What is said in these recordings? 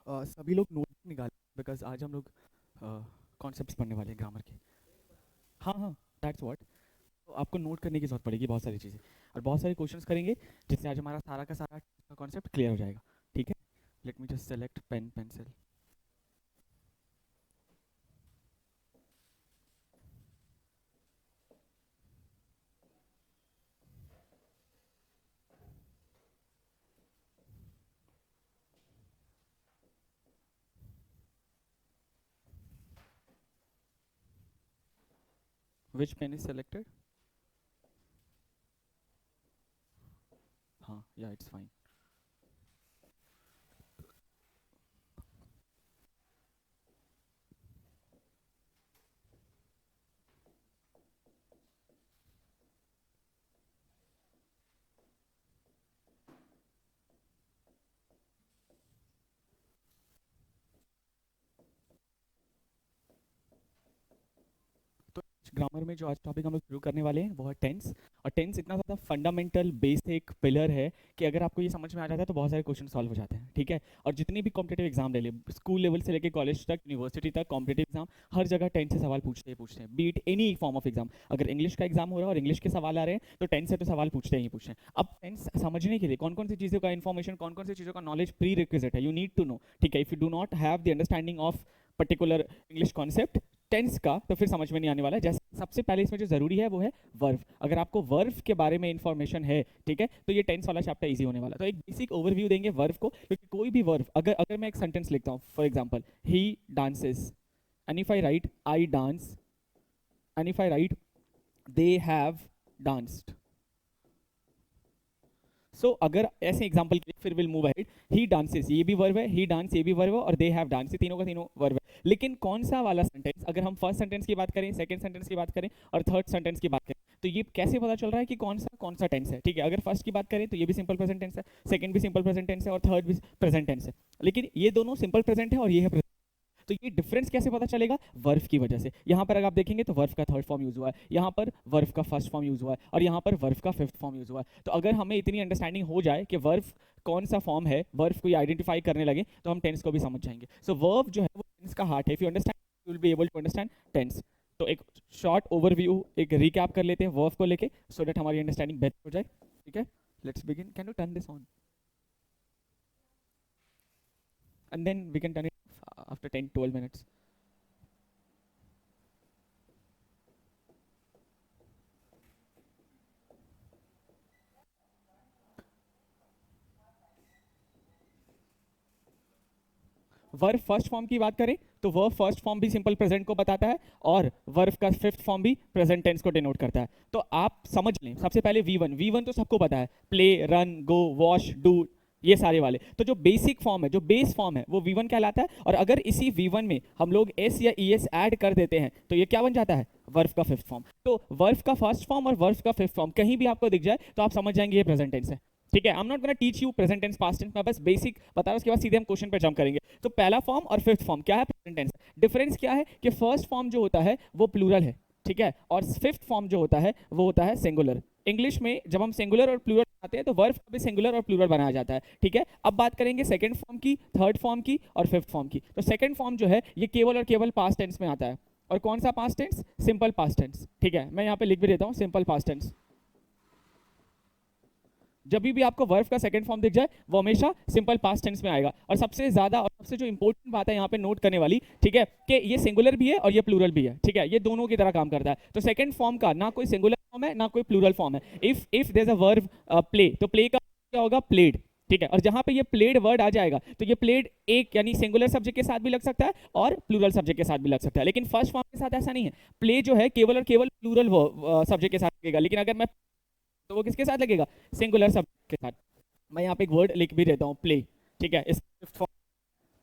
सभी लोग नोट निकालें बिकॉज आज हम लोग कॉन्सेप्ट्स पढ़ने वाले हैं ग्रामर के। हाँ हाँ, दैट्स व्हाट। तो आपको नोट करने की जरूरत पड़ेगी बहुत सारी चीज़ें और बहुत सारे क्वेश्चंस करेंगे जिससे आज हमारा सारा का सारा कॉन्सेप्ट क्लियर हो जाएगा। ठीक है, let me just select pen pencil. Which pen is selected? हाँ, या इट्स फाइन। तो ग्रामर में जो आज टॉपिक हम लोग शुरू करने वाले हैं वो है टेंस। और टेंस इतना ज़्यादा फंडामेंटल बेसिक पिलर है कि अगर आपको ये समझ में आ जाता है तो बहुत सारे क्वेश्चन सॉल्व हो जाते हैं। ठीक है, और जितनी भी कॉम्पिटेटिव एग्जाम ले ले, स्कूल लेवल से लेकर कॉलेज तक, यूनिवर्सिटी तक, कॉम्पिटेटिव एग्जाम हर जगह टेंस से सवाल पूछते ही पूछते हैं। Be it any form of exam, अगर इंग्लिश का एग्जाम हो रहा है और इंग्लिश के सवाल आ रहे हैं तो टेंस से तो सवाल पूछते ही पूछते हैं। अब टेंस समझने के लिए कौन कौन सी चीज़ों का इन्फॉर्मेशन, कौन कौन सी चीज़ों का नॉलेज प्री रिक्विजिट है, यू नीड टू नो। ठीक है, if you do not have the understanding of particular English concept tense का तो फिर समझ में नहीं आने वाला है। जैसे सबसे पहले इसमें जो जरूरी है वो है वर्व। अगर आपको वर्व के बारे में इंफॉर्मेशन है, ठीक है, तो ये टेंस वाला चैप्टर इजी होने वाला है। तो एक बेसिक ओवरव्यू देंगे वर्व को, क्योंकि कोई भी वर्व अगर अगर मैं एक सेंटेंस लिखता हूँ, for example he dances, and if I write I dance, and if I write they have danced, so अगर ऐसे एग्जांपल के लिए फिर will move ahead. He dances ये भी वर्ब है, ही डांस ये भी वर्ब है, और दे हैव डांस ये तीनों का तीनों वर्ब है। लेकिन कौन सा वाला सेंटेंस, अगर हम फर्स्ट सेंटेंस की बात करें, सेकंड सेंटेंस की बात करें और थर्ड सेंटेंस की बात करें, तो ये कैसे पता चल रहा है कि कौन सा टेंस है? ठीक है, अगर फर्स्ट की बात करें तो ये भी सिंपल प्रेजेंट टेंस है, सेकंड भी सिंपल प्रेजेंट टेंस है और थर्ड भी प्रेजेंट टेंस है। लेकिन ये दोनों सिंपल प्रेजेंट है और ये है present। तो ये डिफरेंस कैसे पता चलेगा? वर्फ की वजह से। यहाँ पर अगर आप देखेंगे तो वर्फ का थर्ड फॉर्म यूज हुआ है, यहाँ पर वर्फ का फर्स्ट फॉर्म यूज हुआ है और यहाँ पर वर्फ का फिफ्थ फॉर्म यूज हुआ है। तो अगर हमें इतनी अंडरस्टैंडिंग हो जाए कि वर्फ कौन सा फॉर्म है, वर्फ को आइडेंटिफाई करने लगे, तो हम टेंस को भी समझ जाएंगे। सो वर्फ जो है वो टेंस का हार्ट है। If you understand you will be able to understand tense. तो एक शॉर्ट ओवरव्यू, एक रिकैप कर लेते हैं वर्फ को लेके, सो दैट हमारी अंडरस्टैंडिंग बेहतर हो जाए। ठीक है, let's begin. Can you turn this on and then we can turn it after 10-12 minutes। Verb first form की बात करें तो वर्ब फर्स्ट फॉर्म भी सिंपल प्रेजेंट को बताता है और वर्ब का फिफ्थ फॉर्म भी प्रेजेंट टेंस को डिनोट करता है। तो आप समझ लें सबसे पहले V1 तो सबको पता है, play, run, go, wash, do, ये सारे वाले। तो जो बेसिक फॉर्म है, जो बेस फॉर्म है, वो V1 कहलाता है। और अगर इसी V1 में हम लोग एस या ES ऐड कर देते हैं तो ये क्या बन जाता है? वर्ब का फिफ्थ फॉर्म। तो वर्ब का फर्स्ट फॉर्म और वर्ब का फिफ्थ फॉर्म कहीं भी आपको दिख जाए तो आप समझ जाएंगे ये प्रेजेंट टेंस है। ठीक है, I am not gonna teach you present tense past tense, मैं बस बेसिक बता रहा हूं, उसके बाद सीधे हम क्वेश्चन पे जंप करेंगे। तो पहला फॉर्म और फिफ्थ फॉर्म क्या है? Present tense. डिफरेंस क्या है कि फर्स्ट फॉर्म जो होता है वो प्लूरल है, ठीक है, और फिफ्थ फॉर्म जो होता है वो होता है सिंगुलर। इंग्लिश में जब हम सिंगुलर और प्लूरल बनाते हैं तो वर्ब का भी सिंगुलर और प्लूरल बनाया जाता है। ठीक है, अब बात करेंगे सेकंड फॉर्म की, थर्ड फॉर्म की और फिफ्थ फॉर्म की। तो सेकंड फॉर्म जो है ये केवल और केवल पास्ट टेंस में आता है। और कौन सा past tense? Simple past tense. ठीक है, मैं यहाँ पे लिख भी देता हूँ सिंपल पास्ट टेंस। जब भी आपको वर्ब का सेकंड फॉर्म दिख जाए वो हमेशा सिंपल पास्ट टेंस में आएगा। और सबसे ज्यादा और सबसे जो इंपॉर्टेंट बात है यहाँ पे नोट करने वाली, ठीक है, कि ये सिंगुलर भी है और ये प्लूरल भी है। ठीक है, ये दोनों की तरह काम करता है। तो सेकंड फॉर्म का ना कोई सिंगुलर फॉर्म है ना कोई प्लूरल फॉर्म है। If there is a verb play, तो प्ले का क्या होगा? प्लेड। ठीक है, और जहां पे ये प्लेड वर्ड आ जाएगा तो ये प्लेड एक यानी सिंगुलर सब्जेक्ट के साथ भी लग सकता है और प्लूरल सब्जेक्ट के साथ भी लग सकता है। लेकिन फर्स्ट फॉर्म के साथ ऐसा नहीं है। प्ले जो है केवल और केवल प्लूरल सब्जेक्ट के साथ लगेगा, लेकिन अगर मैं तो वो किसके साथ लगेगा? सिंगुलर सब्जेक्ट के साथ। मैं यहाँ पे एक वर्ड लिख भी देता हूँ, प्ले। ठीक है, इस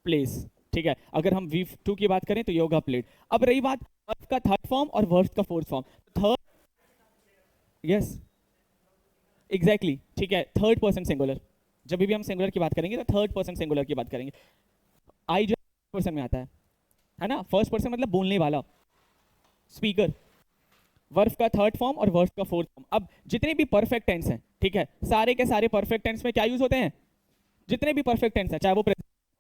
प्लेस। ठीक है, अगर हम V2 की बात करें तो ये होगा प्लेड। अब रही बात वर्ब का थर्ड फॉर्म और वर्ब का fourth form. Third, yes, exactly, ठीक है, थर्ड पर्सन सिंगुलर। जब भी हम सिंगुलर की बात करेंगे तो थर्ड पर्सन सिंगुलर की बात करेंगे। आई जो पर्सन में आता है ना, फर्स्ट पर्सन मतलब बोलने वाला, स्पीकर। वर्ब का थर्ड फॉर्म और वर्ब का फोर्थ फॉर्म। अब जितने भी परफेक्ट टेंस हैं, ठीक है, सारे के सारे परफेक्ट टेंस में क्या यूज होते हैं? जितने भी परफेक्ट टेंस है, चाहे वो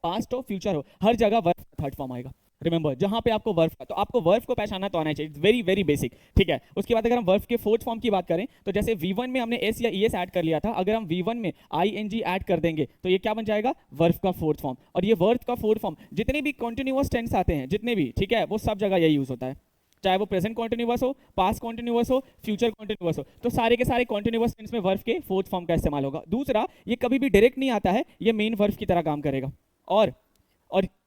पास्ट हो, फ्यूचर हो, हर जगह वर्ब का थर्ड फॉर्म आएगा। रिमेंबर, जहां पे आपको वर्ब का, तो आपको वर्ब को पहचानना तो आना चाहिए, इट्स वेरी वेरी बेसिक, ठीक है। उसके बाद अगर हम वर्ब के फोर्थ फॉर्म की बात करें, तो जैसे V1 में हमने एस या ईएस ऐड कर लिया था, अगर हम V1 में ING ऐड कर देंगे तो ये क्या बन जाएगा, वर्ब का फोर्थ फॉर्म। और ये वर्ब का फोर्थ फॉर्म जितने भी कॉन्टिन्यूअस टेंस आते हैं, जितने भी, ठीक है, वो सब जगह यही यूज होता है, चाहे वो प्रेजेंट कॉन्टिन्यूअस हो, पास्ट कॉन्टिन्यूअस हो, फ्यूचर कॉन्टिन्यूअस हो, तो सारे के सारे कॉन्टिन्यूअस टेंस में वर्ब के फोर्थ फॉर्म का इस्तेमाल होगा। दूसरा, ये कभी भी डायरेक्ट नहीं आता है, ये मेन वर्ब की तरह काम करेगा, और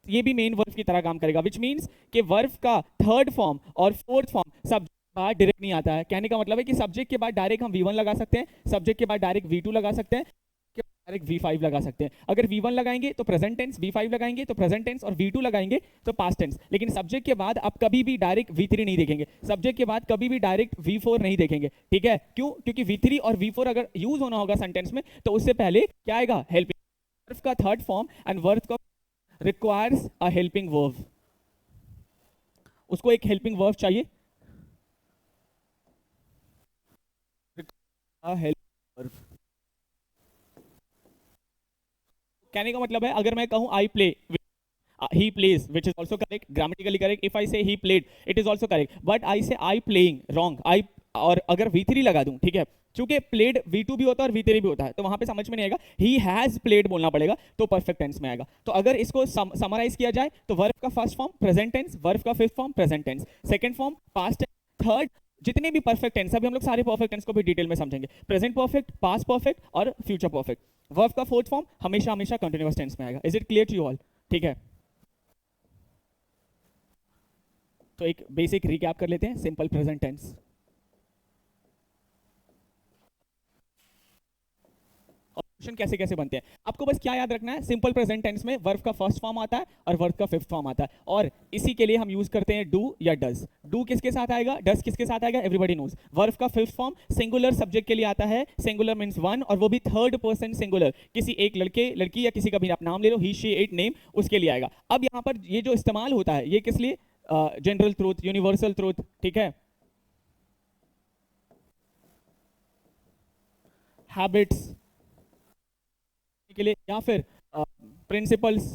ये भी मेन वर्ब की तरह काम करेगा, विच मीन्स कि वर्ब का थर्ड फॉर्म और फोर्थ फॉर्म सब बाद डायरेक्ट नहीं आता है। कहने का मतलब है कि सब्जेक्ट के बाद डायरेक्ट हम V1 लगा सकते हैं, सब्जेक्ट के बाद डायरेक्ट V2 लगा सकते हैं, डायरेक्ट V5 लगा सकते हैं। अगर V1 लगाएंगे तो प्रेजेंट टेंस, V5 लगाएंगे तो प्रेजेंट टेंस, और V2 लगाएंगे तो पास्ट टेंस। लेकिन सब्जेक्ट के बाद आप कभी भी डायरेक्ट V3 नहीं देखेंगे, सब्जेक्ट के बाद कभी भी डायरेक्ट V4 नहीं देखेंगे, ठीक है। क्यों? क्योंकि V3 और V4 अगर यूज होना होगा सेंटेंस में तो उससे पहले क्या आएगा, हेल्पिंग वर्ब का थर्ड फॉर्म, एंड वर्ब का रिक्वायर्स अ हेल्पिंग वर्ब, उसको एक हेल्पिंग वर्ब चाहिए, हेल्पिंग वर्ब। कहने का मतलब है, अगर मैं कहूं I play, he plays, which is also correct, grammatically correct. If I say he played, it is also correct, but I say I playing, wrong. I, और अगर V3 लगा दूं, ठीक है, चूंकि played V2 भी होता है और V3 भी होता है, तो वहां पे समझ में नहीं आएगा, he has played बोलना पड़ेगा, तो परफेक्ट टेंस में आएगा। तो अगर इसको समराइज किया जाए तो वर्ब का first form present tense, verb का fifth form present tense, second form past tense, third जितने भी परफेक्ट टेंस, अभी हम लोग सारे परफेक्ट टेंस को भी डिटेल में समझेंगे, प्रेजेंट परफेक्ट, पास्ट परफेक्ट और फ्यूचर परफेक्ट। वर्ब का फोर्थ फॉर्म हमेशा हमेशा कंटिन्यूअस टेंस में आएगा। Is it clear to you all? ठीक है, तो एक बेसिक रिकैप कर लेते हैं, सिंपल प्रेजेंट टेंस। ऑप्शन कैसे कैसे बनते हैं, आपको बस क्या याद रखना है, सिंपल प्रेजेंट टेंस में वर्ब का फर्स्ट फॉर्म आता है और वर्ब का फिफ्थ फॉर्म आता है, और इसी के लिए हम यूज करते हैं डू या डज। डू किसके साथ आएगा, डज किसके साथ आएगा, एवरीबॉडी नोज। वर्ब का फिफ्थ फॉर्म सिंगुलर सब्जेक्ट के लिए आता है, सिंगुलर मींस वन, और वो भी थर्ड पर्सन सिंगुलर, किसी एक लड़के लड़की या किसी का भी आप नाम ले लो, ही शी इट नेम, उसके लिए आएगा। अब यहाँ पर ये जो इस्तेमाल होता है, ये किस लिए, जनरल ट्रूथ, यूनिवर्सल ट्रूथ, ठीक है, हैबिट्स के लिए, या फिर प्रिंसिपल्स,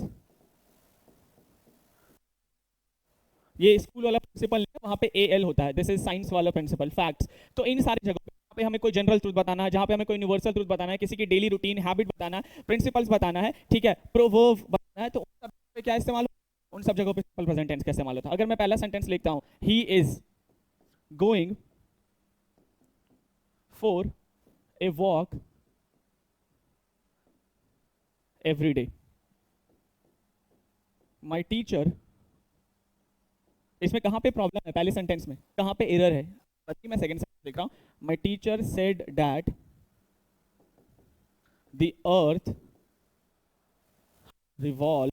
ये स्कूल वाला प्रिंसिपल है, वहां पे AL होता है, दिस इज साइंस वाला प्रिंसिपल, फैक्ट्स। तो इन सारी जगहों पे, जहाँ पे हमें कोई जनरल ट्रूथ बताना है, जहाँ पे हमें कोई यूनिवर्सल ट्रूथ बताना है, किसी की डेली रूटीन हैबिट बताना है, प्रिंसिपल्स बताना है, ठीक है, प्रोवर्ब बताना है, तो उन सब पे क्या इस्तेमाल, उन सब जगहों पे सिंपल प्रेजेंट टेंस का इस्तेमाल होता है। अगर मैं पहला सेंटेंस लिखता हूँ, he is going for a walk every day, my teacher, इसमें कहां पे प्रॉब्लम है, पहले सेंटेंस में कहां पे एरर है, मैं सेकंड सेंटेंस लिख रहा हूं, my teacher said that the earth revolve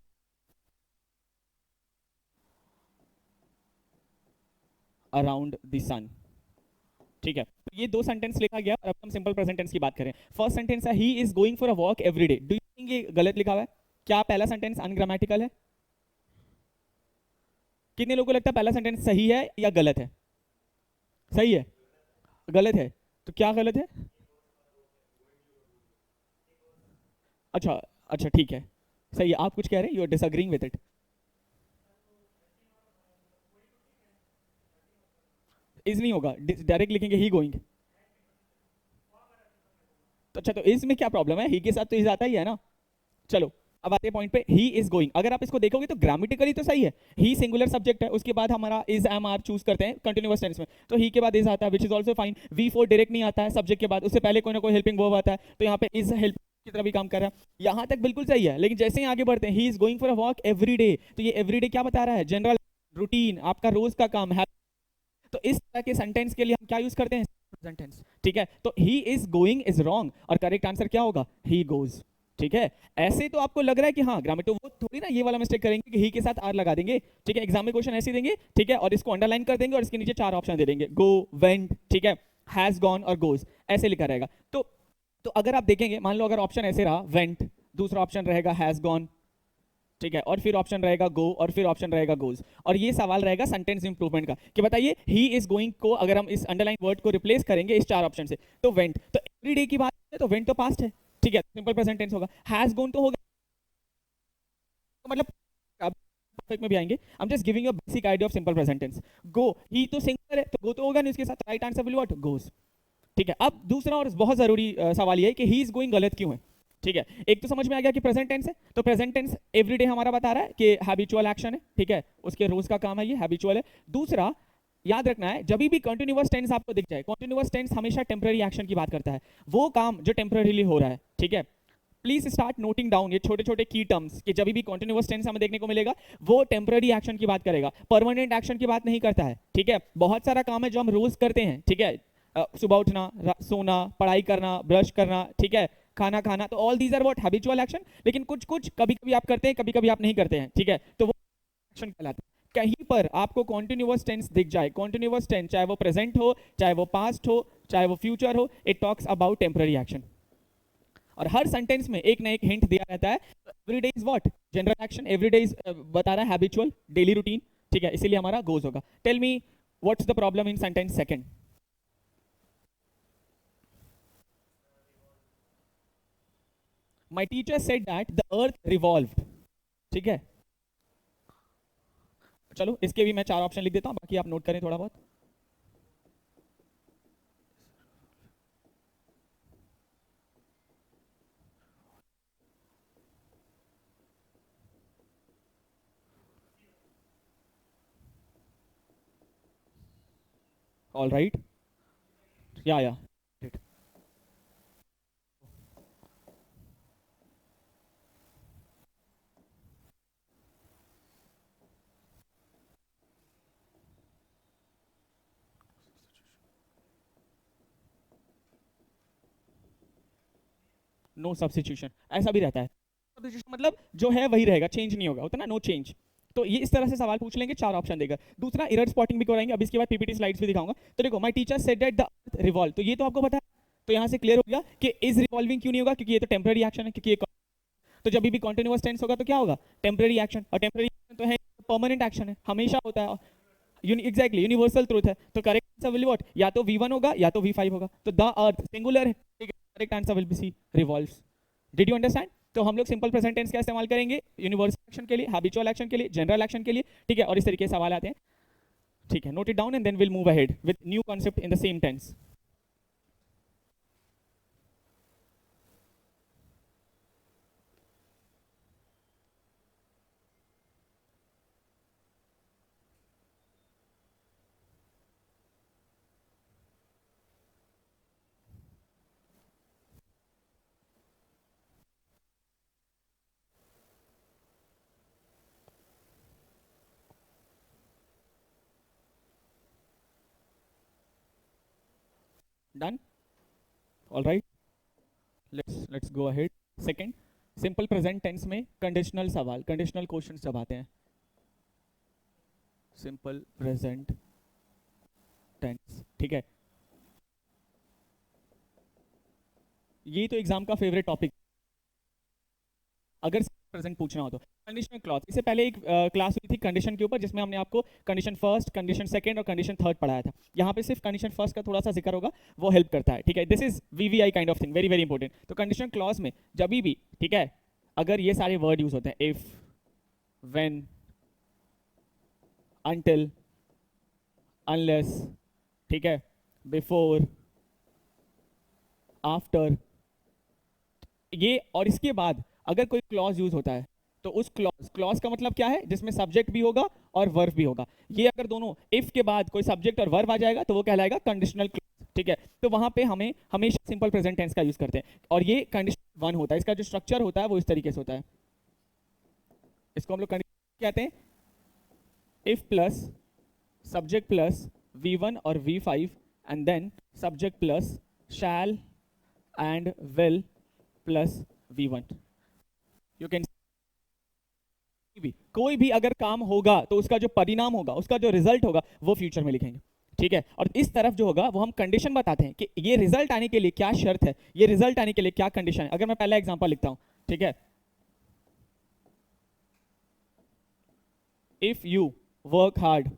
around the sun, ठीक है। तो ये दो सेंटेंस लिखा गया, और अब हम सिंपल प्रेजेंट टेंस की बात करें। फर्स्ट सेंटेंस है he is going for a walk every day, do you think ये गलत लिखा हुआ है? क्या पहला सेंटेंस अनग्रामेटिकल है? कितने लोगों को लगता है पहला सेंटेंस सही है या गलत है? सही है, गलत है, तो क्या गलत है? अच्छा, अच्छा ठीक है, सही है, आप कुछ कह रहे हैं, you are disagreeing with it. Is नहीं होगा, डायरेक्ट लिखेंगे ही गोइंग, तो अच्छा, तो इज में क्या प्रॉब्लम है, ही के साथ तो इज आता ही है ना। चलो अब आते हैं पॉइंट पे, ही इज गोइंग, अगर आप इसको देखोगे तो ग्रामेटिकली तो सही है, ही सिंगुलर सब्जेक्ट है, उसके बाद हमारा इज एम आर चूज करते हैं कंटिन्यूअस टेंस में, तो ही के बाद इज आता है, which is also fine. V4 direct नहीं आता है सब्जेक्ट के बाद, उससे पहले कोई ना कोई हेल्पिंग वर्ब आता है, तो यहाँ पे इज हेल्प की तरह भी काम कर रहा है, यहाँ तक बिल्कुल सही है। लेकिन जैसे ही आगे बढ़ते हैं, he is going for a walk every day, तो ये एवरी डे क्या बता रहा है, जनरल रूटीन, आपका रोज का काम है। तो इस तरह के सेंटेंस के लिए हम क्या यूज करते हैं, प्रेजेंट टेंस, ठीक है। तो he is going is wrong, और करेक्ट आंसर क्या होगा, ही गोज, ठीक है। ऐसे तो आपको लग रहा है कि हाँ ग्रामेटिक, वो थोड़ी ना ये वाला मिस्टेक करेंगे कि ही के साथ आर लगा देंगे, ठीक है, एग्जाम में क्वेश्चन ऐसे देंगे, ठीक है, और इसको अंडरलाइन कर देंगे और इसके नीचे चार ऑप्शन दे देंगे, गो, वेंट, ठीक है, हैज गॉन और गोज, ऐसे लिखा रहेगा। तो अगर आप देखेंगे, मान लो अगर ऑप्शन ऐसे रहा वेंट, दूसरा ऑप्शन रहेगा हैज गॉन, ठीक है, और फिर ऑप्शन रहेगा गो, और फिर ऑप्शन रहेगा गोज, और ये सवाल रहेगा सेंटेंस इंप्रूवमेंट का कि बताइए ही इज गोइंग को अगर हम इस अंडरलाइन वर्ड को रिप्लेस करेंगे इस चार ऑप्शन से, तो वेंट, तो एवरी डे की बात है, तो वेंट तो पास्ट है, ठीक है, सिंपल प्रेजेंट टेंस होगा। हैज गॉन तो होगा मतलब परफेक्ट में भी आएंगे। I am just giving you basic idea of simple present tense. Go, he तो सिंगुलर है तो गो तो होगा नहीं उसके साथ, राइट आंसर विल व्हाट, गोस। ठीक है, अब दूसरा और बहुत जरूरी सवाल ये है कि ही इज गोइंग गलत क्यों है। ठीक है, एक तो समझ में आ गया कि प्रेजेंट टेंस है, तो प्रेजेंट टेंस एवरीडे हमारा बता रहा है कि हैबिचुअल एक्शन है। ठीक है, उसके रोज का काम है, ये हैबिचुअल है। दूसरा याद रखना है, जब भी कंटिन्यूअस टेंस आपको दिख जाए, कंटिन्यूअस टेंस हमेशा टेम्पररी एक्शन की बात करता है, वो काम जो टेम्पररीली हो रहा है। ठीक है, प्लीज स्टार्ट नोटिंग डाउन ये छोटे छोटे की टर्म्स कि जब भी कंटिन्यूअस टेंस हमें देखने को मिलेगा वो टेम्पररी एक्शन की बात करेगा, परमानेंट एक्शन की बात नहीं करता है। ठीक है, बहुत सारा काम है जो हम रोज करते हैं। ठीक है, सुबह उठना, सोना, पढ़ाई करना, ब्रश करना, ठीक है, खाना खाना, तो all these are what, habitual action. लेकिन कुछ कुछ कभी कभी आप करते हैं, कभी कभी आप नहीं करते हैं। ठीक है, तो वो एक्शन कहलाता है। कहीं पर आपको कॉन्टिन्यूअस टेंस दिख जाए, कॉन्टिन्यूअस टेंस चाहे वो प्रेजेंट हो, चाहे वो पास्ट हो, चाहे वो फ्यूचर हो, it talks about temporary action. और हर सेंटेंस में एक ना एक हिंट दिया रहता है। Everyday is what, general action, everyday is बता रहा है हैबिचुअल, डेली रूटीन। ठीक है, इसीलिए हमारा गोज होगा। Tell me what's the problem in sentence second. My teacher said that the earth revolved. ठीक है, चलो इसके भी मैं चार ऑप्शन लिख देता हूं, बाकी आप नोट करें थोड़ा बहुत। ऑल राइट, या नो सब्स्टिट्यूशन, ऐसा भी रहता है। सब्स्टिट्यूशन मतलब जो है वही रहेगा, चेंज नहीं होगा, होता ना नो चेंज। तो ये इस तरह से सवाल पूछ लेंगे, चार ऑप्शन देगा। दूसरा एरर स्पॉटिंग भी कराएंगे, अब इसके बाद पीपीटी स्लाइड्स भी दिखाऊंगा। तो देखो, my teacher said that the earth revolve, तो ये तो आपको पता है। तो यहाँ से क्लियर हो गया कि इज रिवॉल्विंग क्यों नहीं होगा, क्योंकि ये तो टेम्पररी एक्शन है, क्योंकि ये तो जब भी कंटिन्यूअस टेंस होगा तो क्या होगा, टेम्पररी एक्शन। और टेम्पररी एक्शन तो है, परमानेंट एक्शन है, हमेशा होता है। एग्जैक्टली यूनिवर्सल ट्रूथ है। तो करेक्ट आंसर विल व्हाट, या तो V1 होगा या तो V5 होगा। तो द अर्थ सिंगुलर है, ठीक है, correct answer will be C, revolves. Did you understand? तो हम लोग सिंपल प्रेजेंट टेंस का इस्तेमाल करेंगे यूनिवर्सल एक्शन के लिए, हैबिचुअल एक्शन के लिए, जनरल एक्शन के लिए। ठीक है, और इस तरीके से सवाल आते हैं। ठीक है, note it down and then will move ahead with new concept in the same tense. Done, all right, let's go ahead. Second, simple present tense में कंडीशनल सवाल, कंडीशनल क्वेश्चंस जब आते हैं, सिंपल प्रेजेंट टेंस। ठीक है, ये तो exam का फेवरेट टॉपिक, अगर प्रेजेंट पूछना हो तो। कंडीशनल क्लॉज, इससे पहले एक क्लास हुई थी कंडीशन के ऊपर, जिसमें हमने आपको कंडीशन फर्स्ट, कंडीशन सेकंड और कंडीशन थर्ड पढ़ाया था। यहाँ पे सिर्फ कंडीशन फर्स्ट का थोड़ा सा जिक्र होगा, वो हेल्प करता है। ठीक है, this is VVI kind of thing, very very important. तो कंडीशन क्लॉज में जब भी, ठीक है, अगर ये सारे वर्ड यूज होते हैं, इफ, व्हेन, अनटिल, अनलेस, ठीक है, बिफोर, आफ्टर, ये और इसके बाद अगर कोई क्लॉज यूज होता है, तो उस क्लॉज, क्लॉज का मतलब क्या है, जिसमें सब्जेक्ट भी होगा और वर्ब भी होगा। ये अगर दोनों, इफ के बाद कोई सब्जेक्ट और वर्ब आ जाएगा तो वो कहलाएगा कंडीशनल क्लॉज। ठीक है, तो वहां पे हमें हमेशा सिंपल प्रेजेंट टेंस का यूज करते हैं, और ये कंडीशन वन होता है। इसका जो स्ट्रक्चर होता है वो इस तरीके से होता है, इसको हम लोग कंडीशन कहते हैं, if plus subject plus V1 और V5 and then subject plus shall and will plus V1। You can भी, कोई भी अगर काम होगा तो उसका जो परिणाम होगा, उसका जो रिजल्ट होगा, वो फ्यूचर में लिखेंगे। ठीक है, और इस तरफ जो होगा वो हम कंडीशन बताते हैं कि ये रिजल्ट आने के लिए क्या शर्त है, ये रिजल्ट आने के लिए क्या कंडीशन है। अगर मैं पहला एग्जांपल लिखता हूं, ठीक है, if you work hard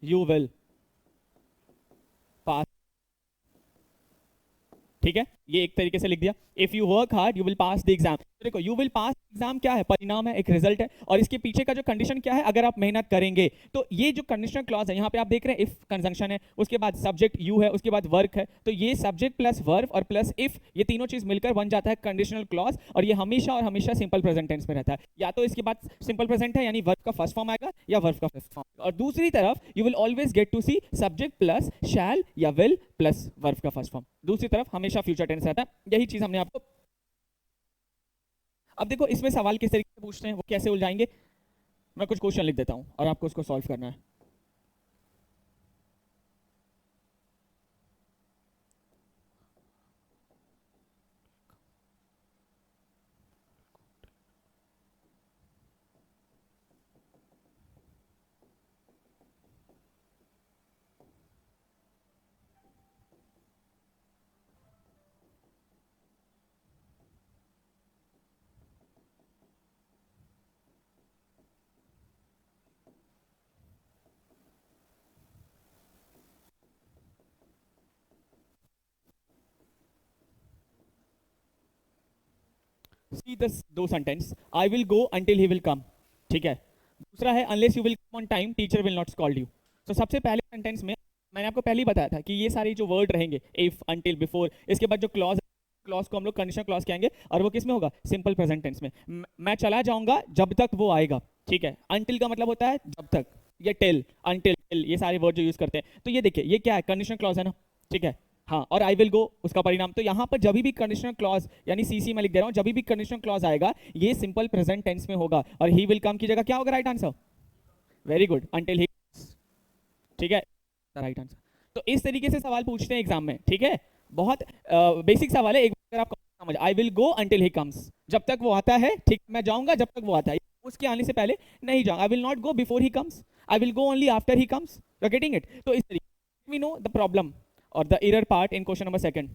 you will pass. ठीक है, ये एक तरीके से लिख दिया। If you work hard you will pass the exam. देखो यू विल पास एग्जाम क्या है, परिणाम है, एक रिजल्ट है, और इसके पीछे का जो कंडीशन क्या है, अगर आप मेहनत करेंगे। तो ये जो कंडीशनल क्लॉज है यहाँ पे आप देख रहे हैं, इफ कंजंक्शन है, उसके बाद सब्जेक्ट यू है, उसके बाद वर्क है, तो ये सब्जेक्ट प्लस वर्ब और प्लस इफ, ये तीनों चीज मिलकर बन जाता है कंडीशनल क्लॉज, और ये हमेशा और हमेशा सिंपल प्रेजेंट टेंस में रहता है। या तो इसके बाद सिंपल प्रेजेंट है यानी वर्ब का फर्स्ट फॉर्म आएगा, या वर्ब का फर्स्ट फॉर्म, और दूसरी तरफ you will always get to see subject plus shall या विल प्लस वर्ब का फर्स्ट फॉर्म। दूसरी तरफ हमेशा फ्यूचर टेंस रहता है। यही चीज हमने आपको। अब देखो इसमें सवाल किस तरीके से पूछते हैं, वो कैसे उलझाएंगे। मैं कुछ क्वेश्चन लिख देता हूं और आपको उसको सॉल्व करना है। सी दस दो sentence, I will go until he will come, ठीक है। दूसरा है unless you will come on time teacher will not scold you. तो सबसे पहले सेंटेंस में मैंने आपको पहले ही बताया था कि ये सारे जो वर्ड रहेंगे, इफ, अंटिल, बिफोर, इसके बाद जो क्लॉज, क्लॉज को हम लोग कंडीशनल क्लॉज कहेंगे, और वो किस में होगा, सिंपल प्रेजेंट टेंस में। मैं चला जाऊंगा जब तक वो आएगा, ठीक है। अंटिल का मतलब होता है जब तक, ये टिल, अंटिल, ये सारे वर्ड जो यूज करते हैं। तो ये देखिए ये क्या है, कंडीशनल क्लॉज है ना, ठीक है। हाँ, और आई विल गो उसका परिणाम। तो यहाँ पर जब भी कंडीशनल क्लॉज, यानी सीसी में लिख दे रहा हूँ, जब भी कंडीशनल क्लॉज आएगा ये सिंपल प्रेजेंट टेंस में होगा, और ही विल कम की जगह क्या होगा right answer. Very good, until he, ठीक है, राइट आंसर। तो इस तरीके से सवाल पूछते हैं एग्जाम में, ठीक है। बहुत बेसिक सवाल है, एक बार अगर आप समझ, आई will go until he comes, जब तक वो आता है, ठीक, मैं जाऊंगा जब तक वो आता है, उसके आने से पहले नहीं जाऊंगा। I will not go before he comes, I will go only after he comes. You are getting it. तो इस तरीके वी नो द प्रॉब्लम और the error part in question number second.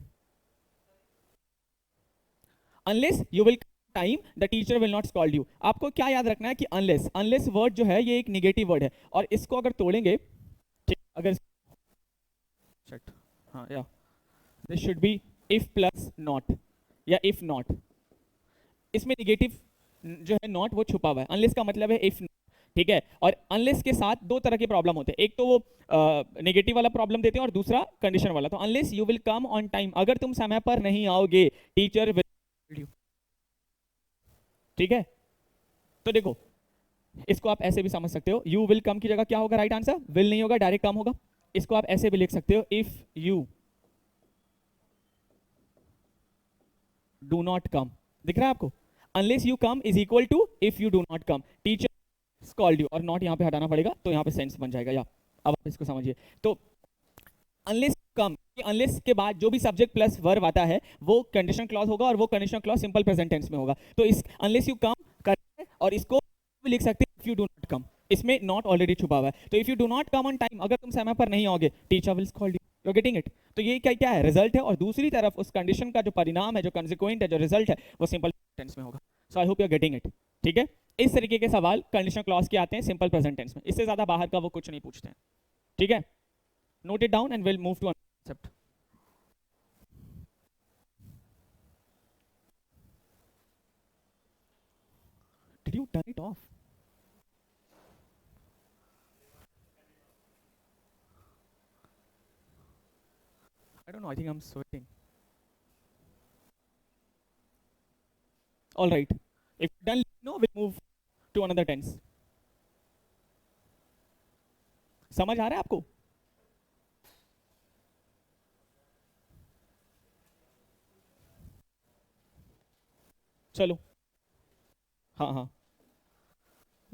Unless you will time the teacher will not scold you. आपको क्या याद रखना है कि अनलेस, अनलेस वर्ड जो है ये एक निगेटिव वर्ड है, और इसको अगर तोड़ेंगे, ठीक, अगर shit, हाँ या this should be if plus not या इफ नॉट। इसमें निगेटिव जो है नॉट वो छुपा हुआ है, अनलेस का मतलब है इफ, ठीक है। और अनलेस के साथ दो तरह के प्रॉब्लम होते हैं, एक तो वो नेगेटिव वाला प्रॉब्लम देते हैं, और दूसरा कंडीशन वाला। तो unless you will come on time, अगर तुम समय पर नहीं आओगे टीचर विल यू, ठीक है। तो देखो इसको आप ऐसे भी समझ सकते हो, यू विल कम की जगह क्या होगा राइट आंसर, विल नहीं होगा, डायरेक्ट कम होगा। इसको आप ऐसे भी लिख सकते हो, if you do not come, दिख रहा है आपको। Unless you come is equal to if you do not come teacher scold you, और नॉट यहाँ पे हटाना पड़ेगा, तो यहाँ पे सेंस बन जाएगा। या अब आप इसको समझिए, तो अनलेस कम, अनलेस के बाद जो भी सब्जेक्ट प्लस वर्ब आता है वो कंडीशन क्लॉज होगा, और वो condition clause simple present tense में होगा। तो इस अनलेस यू कम कर, और इसको भी लिख सकते हैं if you do not come, इसमें नॉट ऑलरेडी छुपा हुआ है। तो if you do not come on time, अगर तुम समय पर नहीं आओगे teacher will scold you. You are getting it. तो ये क्या क्या है, रिजल्ट है, और दूसरी तरफ उस कंडीशन का जो परिणाम है, जो कंसिक्वेंट है, जो रिजल्ट है, वो सिंपल टेंस में होगा। So I hope you are getting it, ठीक है। इस तरीके के सवाल कंडीशनल क्लॉज के आते हैं सिंपल प्रेजेंट टेंस में, इससे ज्यादा बाहर का वो कुछ नहीं पूछते हैं, ठीक है। Note it down and will move to concept. Did you turn it off? I don't know. I think I'm sweating. All right. If done, no, we'll move to another tense. समझ आ रहा है आपको? चलो, हाँ हाँ,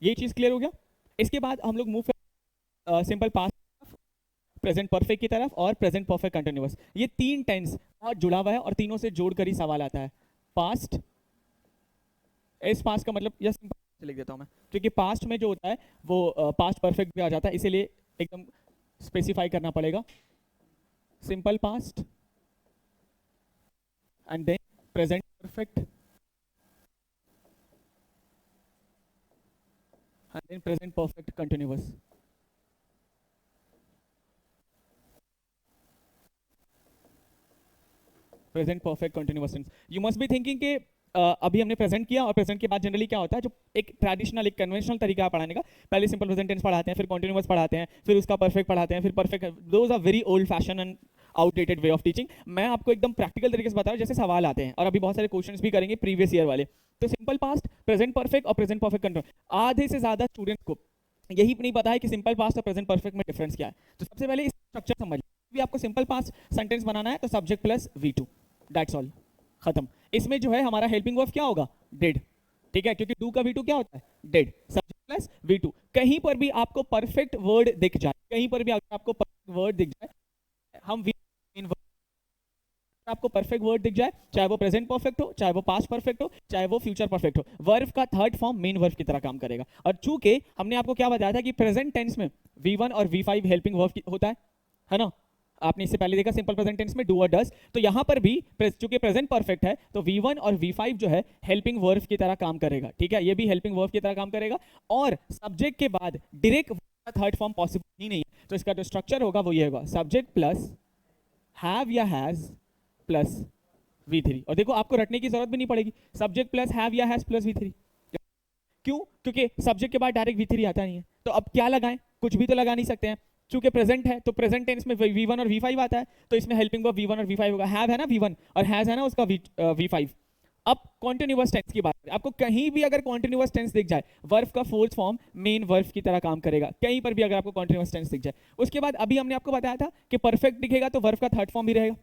ये चीज क्लियर हो गया। इसके बाद हम लोग move simple past, present perfect की तरफ, और प्रेजेंट परफेक्ट कंटिन्यूअस। ये तीन टेंस बहुत जुड़ा हुआ है, और तीनों से जोड़कर ही सवाल आता है। पास्ट, इस पास्ट का मतलब, या सिंपल लिख देता हूं मैं, क्योंकि पास्ट में जो होता है वो पास्ट परफेक्ट भी आ जाता है, इसीलिए एकदम स्पेसिफाई करना पड़ेगा। Simple past and then present perfect and then present perfect continuous. Present perfect continuous tense. You must be thinking कि अभी हमने प्रेजेंट किया और प्रेजेंट के बाद जनरली क्या होता है, जो एक ट्रेडिशनल एक कन्वेंशनल तरीका है पढ़ाने का, पहले सिंपल प्रेजेंट टेंस पढ़ाते हैं, फिर कंटिन्यूअस पढ़ाते हैं, फिर उसका परफेक्ट पढ़ाते हैं, फिर perfect. Those are very old fashion and outdated way of teaching. मैं आपको एकदम प्रैक्टिकल तरीके से बता रहा हूँ, जैसे सवाल आते हैं और अभी बहुत सारे क्वेश्चंस भी करेंगे प्रीवियस ईयर वाले। तो सिंपल पास्ट, प्रेजेंट परफेक्ट और प्रेजेंट परफेक्ट कंटिन्यूअस, आधे से ज्यादा स्टूडेंट्स को यही नहीं पता है कि सिंपल पास्ट और प्रेजेंट परफेक्ट में डिफरेंस क्या है। तो सबसे पहले इस स्ट्रक्चर समझ लीजिए। भी आपको सिंपल पास्ट सेंटेंस बनाना है तो subject plus V2, that's all, खत्म। इसमें जो है हमारा हेल्पिंग वर्ब क्या होगा, डिड, ठीक है, क्योंकि डू का V2 क्या होता है, डिड, सब्जेक्ट प्लस V2। कहीं पर भी आपको परफेक्ट वर्ड दिख जाए, कहीं पर भी अगर आपको परफेक्ट वर्ड दिख जाए, हम आपको परफेक्ट वर्ड दिख जाए, चाहे वो प्रेजेंट परफेक्ट हो, चाहे वो पास्ट परफेक्ट हो, चाहे वो फ्यूचर परफेक्ट हो, वर्ब का थर्ड फॉर्म मेन वर्ब की तरह काम करेगा। और चूंकि हमने आपको क्या बताया था कि प्रेजेंट टेंस में V1 और V5 हेल्पिंग वर्ब होता है ना, आपने इससे पहले देखा सिंपल प्रेजेंट टेंस में डू और डज। तो यहां पर भी चूंकि प्रेजेंट परफेक्ट है तो V1 और V5 जो है हेल्पिंग वर्ब की तरह काम करेगा, ठीक है, ये भी हेल्पिंग वर्ब की तरह काम करेगा। और सब्जेक्ट के बाद डायरेक्ट थर्ड फॉर्म पॉसिबल ही नहीं है, तो इसका जो स्ट्रक्चर होगा वो ये होगा, सब्जेक्ट प्लस हैव या हैज प्लस V3। और देखो आपको रटने की जरूरत भी नहीं पड़ेगी, सब्जेक्ट प्लस हैव या हैज प्लस V3। क्यों, क्योंकि सब्जेक्ट के बाद डायरेक्ट V3 आता नहीं है, तो अब क्या लगाएं, कुछ भी तो लगा नहीं सकते हैं। चूंकि प्रेजेंट है तो प्रेजेंट टेंस में V1 और V5 आता है, तो इसमें हेल्पिंग वर्ब V1 और V5 होगा। हैव है ना V1 और हैज है ना उसका V5। अब कॉन्टिन्यूअस टेंस की बात करें, आपको कहीं भी अगर कॉन्टिन्यूअस टेंस दिख जाए, वर्ब का फोर्थ फॉर्म मेन वर्ब की तरह काम करेगा, कहीं पर भी अगर आपको कॉन्टिन्यूअस टेंस दिख जाए। उसके बाद अभी हमने आपको बताया था कि परफेक्ट दिखेगा तो वर्ब का थर्ड फॉर्म भी रहेगा,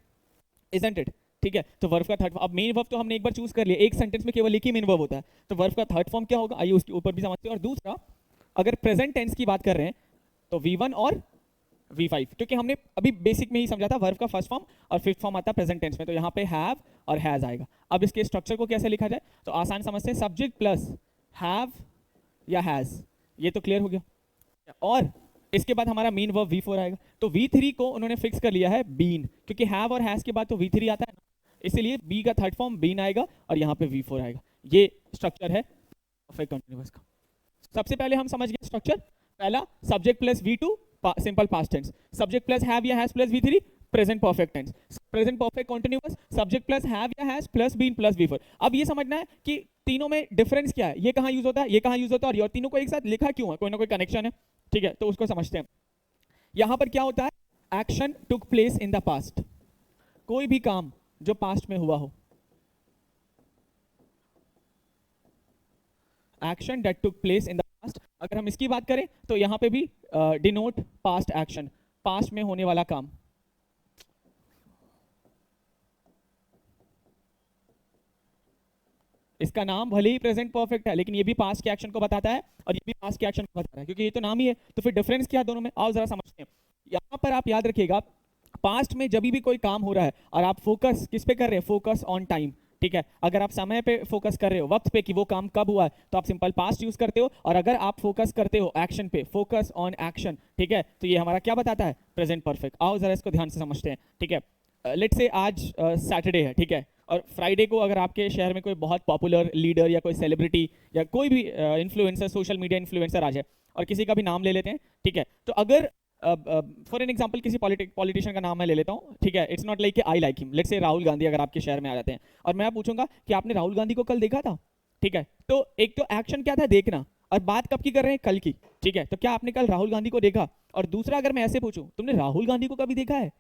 इजंट इट, ठीक है। तो वर्ब का थर्ड, अब मेन वर्ब तो हमने एक बार चूज कर लिया, एक सेंटेंस में केवल एक ही मेन वर्ब होता है, तो वर्ब का थर्ड फॉर्म क्या होगा, आइए उसके ऊपर भी समझते हैं। और दूसरा, अगर प्रेजेंट टेंस की बात कर रहे हैं तो V1 और V5, क्योंकि हमने अभी बेसिक में ही समझा था वर्ब का फर्स्ट फॉर्म और फिफ्थ फॉर्म आता है प्रेजेंट टेंस में, तो यहाँ पे हैव और हैज आएगा। अब इसके स्ट्रक्चर को कैसे लिखा जाए, तो आसान समझते हैं, सब्जेक्ट प्लस हैव या हैज, ये तो क्लियर हो गया। और इसके बाद हमारा मेन वर्ब V4 आएगा, तो V3 को उन्होंने फिक्स कर लिया है बीन, क्योंकि हैव और हैज के बाद तो V3 आता है ना, इसलिए बी का थर्ड फॉर्म बीन आएगा और यहाँ पे V4 आएगा। ये स्ट्रक्चर है परफेक्ट कंटीन्यूअस का। सबसे पहले हम समझ गए स्ट्रक्चर, पहला subject plus V2 simple past tense, subject plus have या has plus V3 present perfect tense, present perfect continuous subject plus have या has plus been plus V4। अब ये समझना है कि तीनों में डिफरेंस क्या है, ये कहाँ यूज होता है, ये कहाँ यूज होता है, और ये तीनों को एक साथ लिखा क्यों है, कोई ना कोई कनेक्शन है, ठीक है, तो उसको समझते हैं। यहां पर क्या होता है, action took place in the past, कोई भी काम जो पास्ट में हुआ हो, action that took place in the past. अगर हम इसकी बात करें तो यहां पे भी डिनोट पास्ट एक्शन, पास्ट में होने वाला काम। इसका नाम भले ही प्रेजेंट परफेक्ट है, लेकिन ये भी पास्ट के एक्शन को बताता है और ये भी पास्ट के एक्शन को बताता है, क्योंकि ये तो नाम ही है, तो फिर डिफरेंस क्या है दोनों में, आओ जरा समझते हैं। यहां पर आप याद रखिएगा, पास्ट में जब भी कोई काम हो रहा है और आप फोकस किस पे कर रहे हैं, फोकस ऑन टाइम, ठीक है। अगर आप समय पे फोकस कर रहे हो, वक्त पे कि वो काम कब हुआ है, तो आप सिंपल पास्ट यूज करते हो। और अगर आप फोकस करते हो एक्शन पे, फोकस ऑन एक्शन, ठीक है, तो ये हमारा क्या बताता है, प्रेजेंट परफेक्ट। आओ जरा इसको ध्यान से समझते हैं, ठीक है। लेट्स से आज सैटरडे है, ठीक है, और फ्राइडे को अगर आपके शहर में कोई बहुत पॉपुलर लीडर या कोई सेलिब्रिटी या कोई भी इन्फ्लुएंसर, सोशल मीडिया इन्फ्लुएंसर आ जाए, और किसी का भी नाम ले लेते हैं, ठीक है, तो अगर फॉर एन एग्जाम्पल किसी पॉलिटिशियन का नाम मैं ले लेता हूँ, ठीक है, it's not like I like him, let's say Rahul Gandhi अगर आपके शहर में आ जाते हैं और मैं पूछूंगा कि आपने राहुल गांधी को कल देखा था, ठीक है, तो एक तो एक्शन क्या था, देखना, और बात कब की कर रहे हैं, कल की, ठीक है, तो क्या आपने कल राहुल गांधी को देखा। और दूसरा, अगर मैं ऐसे पूछूं तुमने राहुल गांधी को कभी देखा है,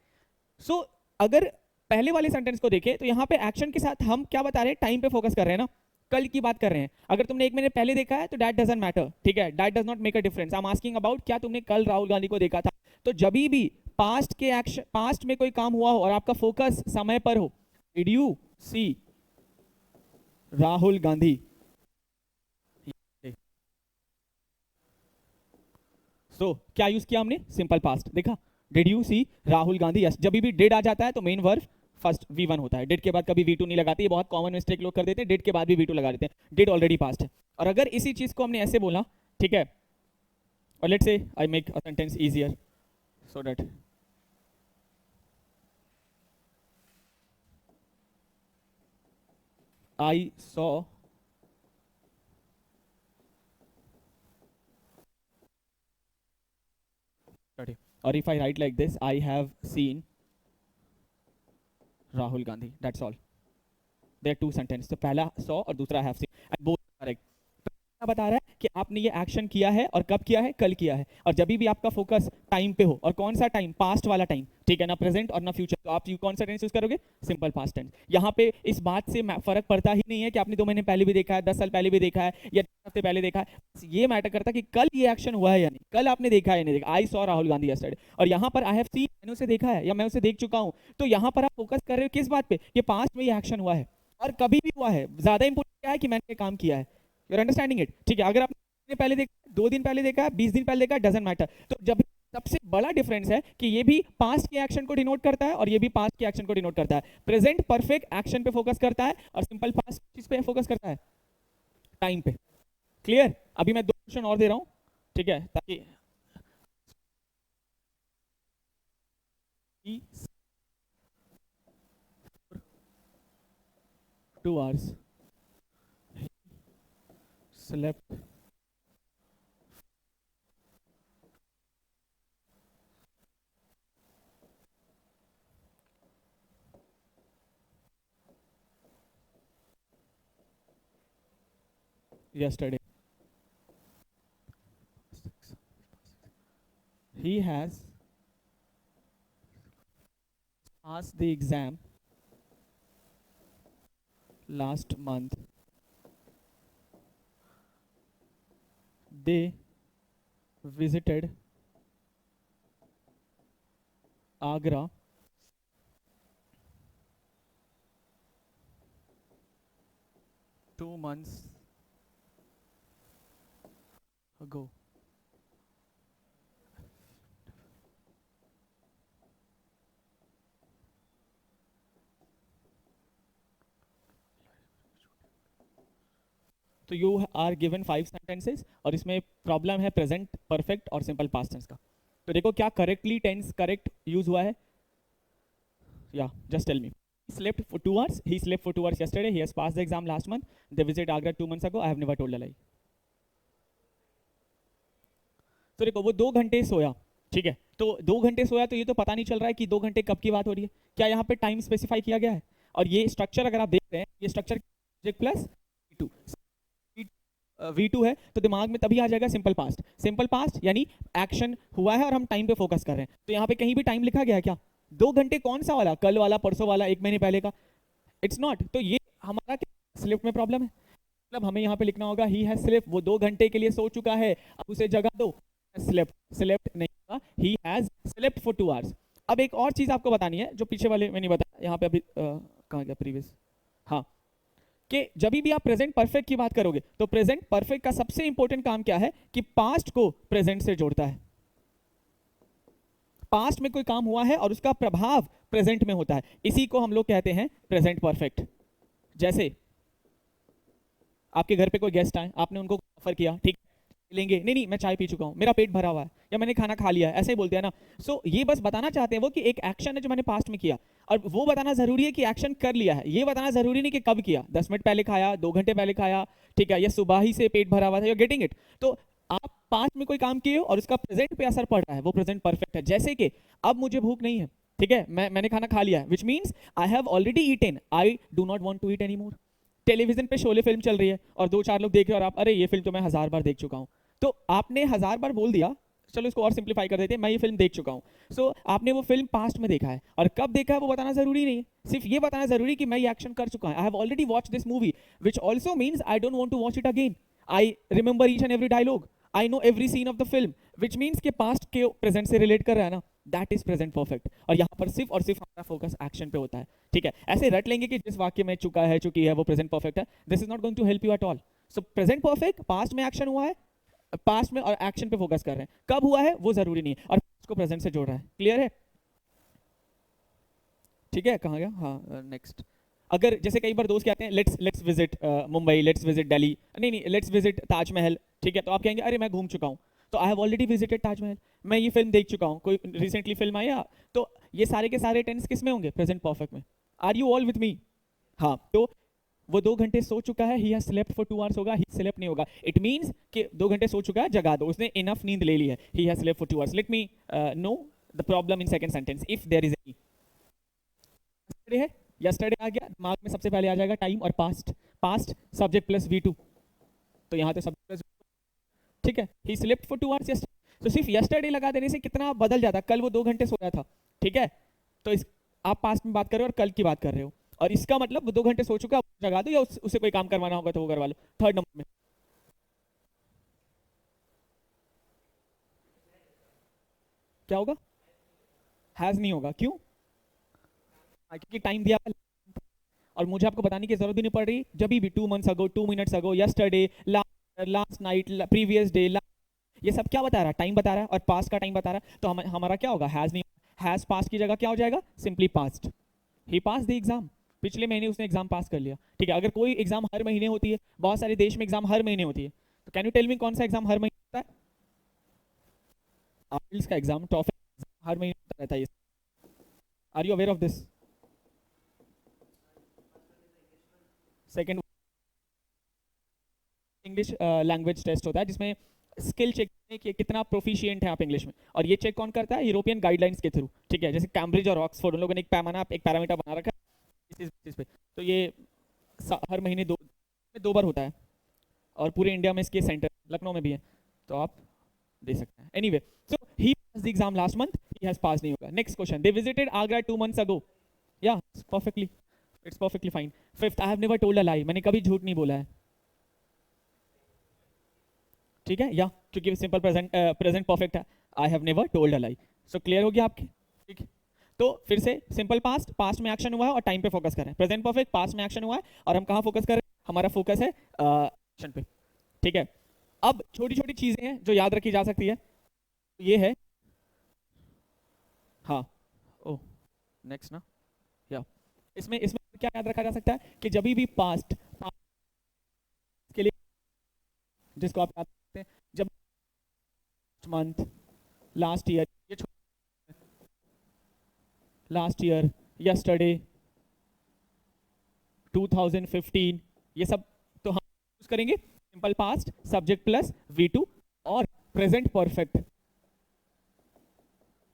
सो अगर पहले वाले सेंटेंस को देखें तो यहाँ पे एक्शन के साथ हम क्या बता रहे हैं, टाइम पे फोकस कर रहे हैं ना, कल की बात कर रहे हैं। अगर तुमने एक महीने पहले देखा है तो दैट डजंट मैटर, ठीक है, that does not make a difference. I am asking about क्या तुमने कल राहुल गांधी को देखा था। तो जब भी पास्ट के एक्शन, पास्ट में कोई काम हुआ हो और आपका फोकस समय पर हो, did you see Rahul Gandhi, so क्या यूज किया हमने, सिंपल पास्ट, देखा, did you see Rahul Gandhi, yes. जब भी डिड आ जाता है तो मेन वर्ब फर्स्ट V1 होता है, डिड के बाद कभी V2 नहीं लगाते, ये बहुत कॉमन मिस्टेक लोग कर देते हैं, डिड के बाद भी V2 लगा देते हैं, डिड ऑलरेडी पास्ट है। और अगर इसी चीज को हमने ऐसे बोला, ठीक है, और let's say I make a sentence easier so that I saw, or if I write like this, I have seen Rahul Gandhi, that's all. There two sentence, तो पहला सॉ और दूसरा have seen, and both correct. क्या बता रहा है कि आपने ये एक्शन किया है और कब किया है, कल किया है। और जब भी आपका फोकस टाइम पे हो, और कौन सा टाइम, पास्ट वाला टाइम, ठीक है ना, प्रेजेंट और ना फ्यूचर, तो आप कौन सा टेंस यूज करोगे, सिंपल पास्ट टेंस। यहाँ पे इस बात से फर्क पड़ता ही नहीं है कि आपने 2 महीने पहले भी देखा है, 10 साल पहले भी देखा है, या 3 हफ्ते पहले देखा है। ये मैटर करता है कि कल ये एक्शन हुआ है या नहीं, कल आपने देखा है या नहीं देखा। I saw Rahul Gandhi yesterday, और यहाँ पर आई हैव सीन, मैंने उसे देखा है या मैं उसे देख चुका हूँ। तो यहाँ पर आप फोकस कर रहे हो किस बात पे, कि पास्ट में ये एक्शन हुआ है और कभी भी हुआ है। ज्यादा इंपॉर्टेंट क्या है कि मैंने काम किया है। यूर अंडरस्टैंडिंग इट, ठीक है। अगर आप पहले देखा, 2 दिन पहले देखा, 20 दिन पहले देखा, डजंट मैटर। तो जब सबसे बड़ा डिफरेंस है कि ये भी पास्ट के एक्शन को डिनोट करता है और ये भी पास्ट के एक्शन को डिनोट करता है। प्रेजेंट परफेक्ट एक्शन पे फोकस करता है और सिंपल पास्ट किस पे फोकस करता है, टाइम पे। क्लियर। अभी मैं 2 क्वेश्चन और दे रहा हूं, ठीक है, ताकि 2 hours slept yesterday. He has passed the exam last month. They visited Agra 2 months ago. तो यू आर गिवन 5 सेंटेंसेस और इसमें प्रॉब्लम है प्रेजेंट परफेक्ट और सिंपल पास्ट टेंस का। तो देखो क्या करेक्टली टेंस करेक्ट यूज हुआ है, या just tell me. Slept for 2 hours. He slept for 2 hours yesterday. He has passed the exam last month. They visited Agra 2 months ago. I have never told a lie. तो देखो वो 2 घंटे सोया, ठीक है। तो 2 घंटे सोया, तो ये तो पता नहीं चल रहा है कि 2 घंटे कब की बात हो रही है। क्या यहाँ पे टाइम स्पेसिफाई किया गया है? और ये स्ट्रक्चर अगर आप देख रहे हैं, ये स्ट्रक्चर प्लस V2 V2 है, तो दिमाग में तभी आ जाएगा सिंपल पास्ट। सिंपल पास्ट यानी एक्शन हुआ है और हम टाइम पे फोकस कर रहे हैं। तो यहाँ पे कहीं भी टाइम लिखा गया है क्या? 2 घंटे कौन सा वाला, कल वाला, परसों वाला, 1 महीने पहले का? It's not. तो ये हमारा स्लिप में प्रॉब्लम है। मतलब हमें यहाँ पे लिखना होगा ही हैज स्लिप, वो 2 घंटे के लिए सो चुका है, अब उसे जगा दो। स्लिप स्लिप्ट नहीं होगा, he has slipped for 2 hours. अब एक और चीज आपको बतानी है जो पीछे वाले में नहीं बताया, यहाँ पे अभी कहाँ गया प्रीवियस, हाँ, कि जब भी आप प्रेजेंट परफेक्ट की बात करोगे तो प्रेजेंट परफेक्ट का सबसे इंपॉर्टेंट काम क्या है कि पास्ट को प्रेजेंट से जोड़ता है। पास्ट में कोई काम हुआ है और उसका प्रभाव प्रेजेंट में होता है, इसी को हम लोग कहते हैं प्रेजेंट परफेक्ट। जैसे आपके घर पे कोई गेस्ट आए, आपने उनको ऑफर किया, ठीक लेंगे, नहीं नहीं मैं चाय पी चुका हूं, मेरा पेट भरा हुआ है, या मैंने खाना खा लिया है, ऐसे ही बोलते हैं ना। सो ये बस बताना चाहते हैं वो कि एक एक्शन है जो मैंने पास्ट में किया, और वो बताना जरूरी है कि एक्शन कर लिया है, ये बताना जरूरी नहीं कि कब किया, 10 मिनट पहले खाया, 2 घंटे पहले खाया, ठीक है, या सुबह ही से पेट भरा हुआ था, यू गेटिंग इट। तो आप पास्ट में कोई काम किए हो और उसका प्रेजेंट पे असर पड़ रहा है, वो प्रेजेंट परफेक्ट है। जैसे कि अब मुझे भूख नहीं है, ठीक है, मैंने खाना खा लिया है, which means I have already eaten, I do not want to eat any more. Television पे शोले फिल्म चल रही है और 2-4 लोग देख रहे हैं और आप, अरे ये फिल्म तो मैं 1000 बार देख चुका हूं। तो आपने 1000 बार बोल दिया, चलो इसको और सिंप्लीफाई कर देते हैं, मैं ये फिल्म देख चुका हूं। सो आपने वो फिल्म पास्ट में देखा है, और कब देखा है वो बताना जरूरी नहीं है, सिर्फ ये बताना जरूरी कि मैं ये एक्शन कर चुका हूं। I have already watch this movie, which also means I don't want to watch it again. I remember each and every dialogue, I know every scene of the film, which means के past के present से relate कर रहा है ना, that is present perfect. और यहाँ पर सिर्फ और सिर्फ हमारा फोकस एक्शन पे होता है, ठीक है। ऐसे रट लेंगे कि जिस वाक्य में चुका है, चुकी है, वो प्रेजेंट परफेक्ट है, this is not going to help you at all. So present perfect, past में एक्शन हुआ है, पास्ट में और एक्शन पे फोकस कर रहे हैं, कब हुआ है वो जरूरी नहीं है, और उसको प्रेजेंट से जोड़ रहा है। क्लियर है? ठीक है, कहाँ गया, हाँ नेक्स्ट। अगर जैसे कई बार दोस्त कहते हैं let's visit Mumbai, let's visit Delhi, नहीं नहीं लेट्स विजिट ताजमहल, ठीक है, तो आप कहेंगे अरे मैं घूम चुका हूँ, तो आई हैव ऑलरेडी विजिटेड ताजमहल, मैं ये फिल्म देख चुका हूँ, कोई रिसेंटली फिल्म आई है। तो ये सारे के सारे टेंस किस में होंगे? प्रेजेंट परफेक्ट में। Are you all with me? हाँ, तो वो 2 घंटे सो चुका है, he has slept for 2 hours होगा, ही स्लेप्ट नहीं होगा। इट मींस कि 2 घंटे सो चुका है, जगा दो, उसने इनफ नींद ले ली है, he has slept for 2 hours. Let me know the problem in second sentence if there is any. Yesterday है, यस्टरडे आ गया, दिमाग में सबसे पहले आ जाएगा टाइम और past, past subject plus V2, तो यहाँ तो सब्जेक्ट प्लस, ठीक है, he slept for 2 hours yesterday. तो सिर्फ यस्टरडे लगा देने से कितना बदल जाता, कल वो 2 घंटे सोया था, ठीक है, तो इस आप पास्ट में बात कर रहे हो और कल की बात कर रहे हो, और इसका मतलब वो 2 घंटे सो चुका, जगा दो, या उसे कोई काम करवाना होगा तो वो करवा लो। थर्ड नंबर में क्या होगा, हैज नहीं होगा, क्यों? क्योंकि टाइम दिया हुआ है। और मुझे आपको बताने की जरूरत भी नहीं पड़ रही, जब भी 2 मंथ्स अगो, 2 minutes ago, yesterday, last night, previous day, ये सब क्या बता रहा है, टाइम बता रहा है, और पास्ट का टाइम बता रहा है, तो हमारा क्या होगा, हैज नहीं, हैज पास्ट की जगह क्या हो जाएगा, simply past, he pass the exam, पिछले महीने उसने एग्जाम पास कर लिया, ठीक है। अगर कोई एग्जाम हर महीने होती है, बहुत सारे देश में एग्जाम हर महीने होती है, तो कैन यू टेल मी कौन सा एग्जाम हर महीने होता है? आइल्स का एग्जाम, टॉफल हर महीने होता रहता है, are you aware of this? Second English language test होता है, जिसमें स्किल चेक कि कितना प्रोफिशिएंट है आप इंग्लिश में, और ये चेक कौन करता है, यूरोपियन गाइडलाइंस के थ्रू, ठीक है। जैसे कैम्ब्रिज और ऑक्सफोर्ड, उन लोगों ने एक पैमाना, एक पैरामीटर बना रखा है इस बेसिस पे, तो ये हर महीने 2 बार होता है, और पूरे इंडिया में इसके सेंटर लखनऊ में भी है, तो आप दे सकते हैं। Anyway, so he pass the exam last month, he has pass नहीं होगा। Next question, they visited Agra 2 months ago, या perfectly, it's perfectly fine. Fifth, I have never told a lie, मैंने कभी झूठ नहीं बोला है, ठीक है, या क्योंकि सिंपल प्रेजेंट परफेक्ट है, आई have never told a lie. So clear हो गया आपके, ठीक है। तो फिर से सिंपल पास्ट, पास्ट में एक्शन हुआ है और टाइम पे फोकस करें, प्रेजेंट परफेक्ट, पास्ट में एक्शन हुआ है और हम कहाँ फोकस कर रहे हैं, हमारा फोकस है एक्शन पे, ठीक है। अब छोटी छोटी चीजें हैं जो याद रखी जा सकती है, ये है, हाँ, ओ नेक्स्ट ना, या इसमें इसमें क्या याद रखा जा सकता है कि जब भी पास्ट के लिए, जिसको आप याद रखते हैं, जब मंथ, लास्ट ईयर, ये लास्ट ईयर, यस्टरडे, 2015, ये सब तो हम यूज करेंगे simple past, subject plus V2 और प्रेजेंट परफेक्ट।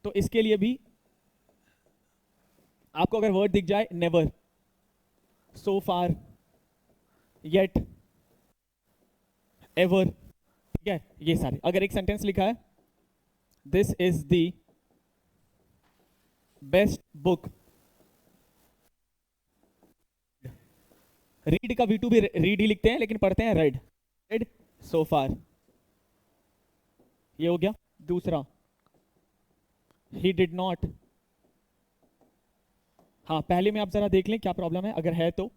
तो इसके लिए भी आपको अगर वर्ड दिख जाए, नेवर, सो फार, येट, एवर, ठीक है, ये सारे, अगर एक सेंटेंस लिखा है, this is the best book, read का V2 भी रीड ही लिखते हैं, लेकिन पढ़ते हैं रेड, रेड सो फार, ये हो गया। दूसरा, ही डिड नॉट, हाँ पहले में आप जरा देख लें क्या प्रॉब्लम है, अगर है तो,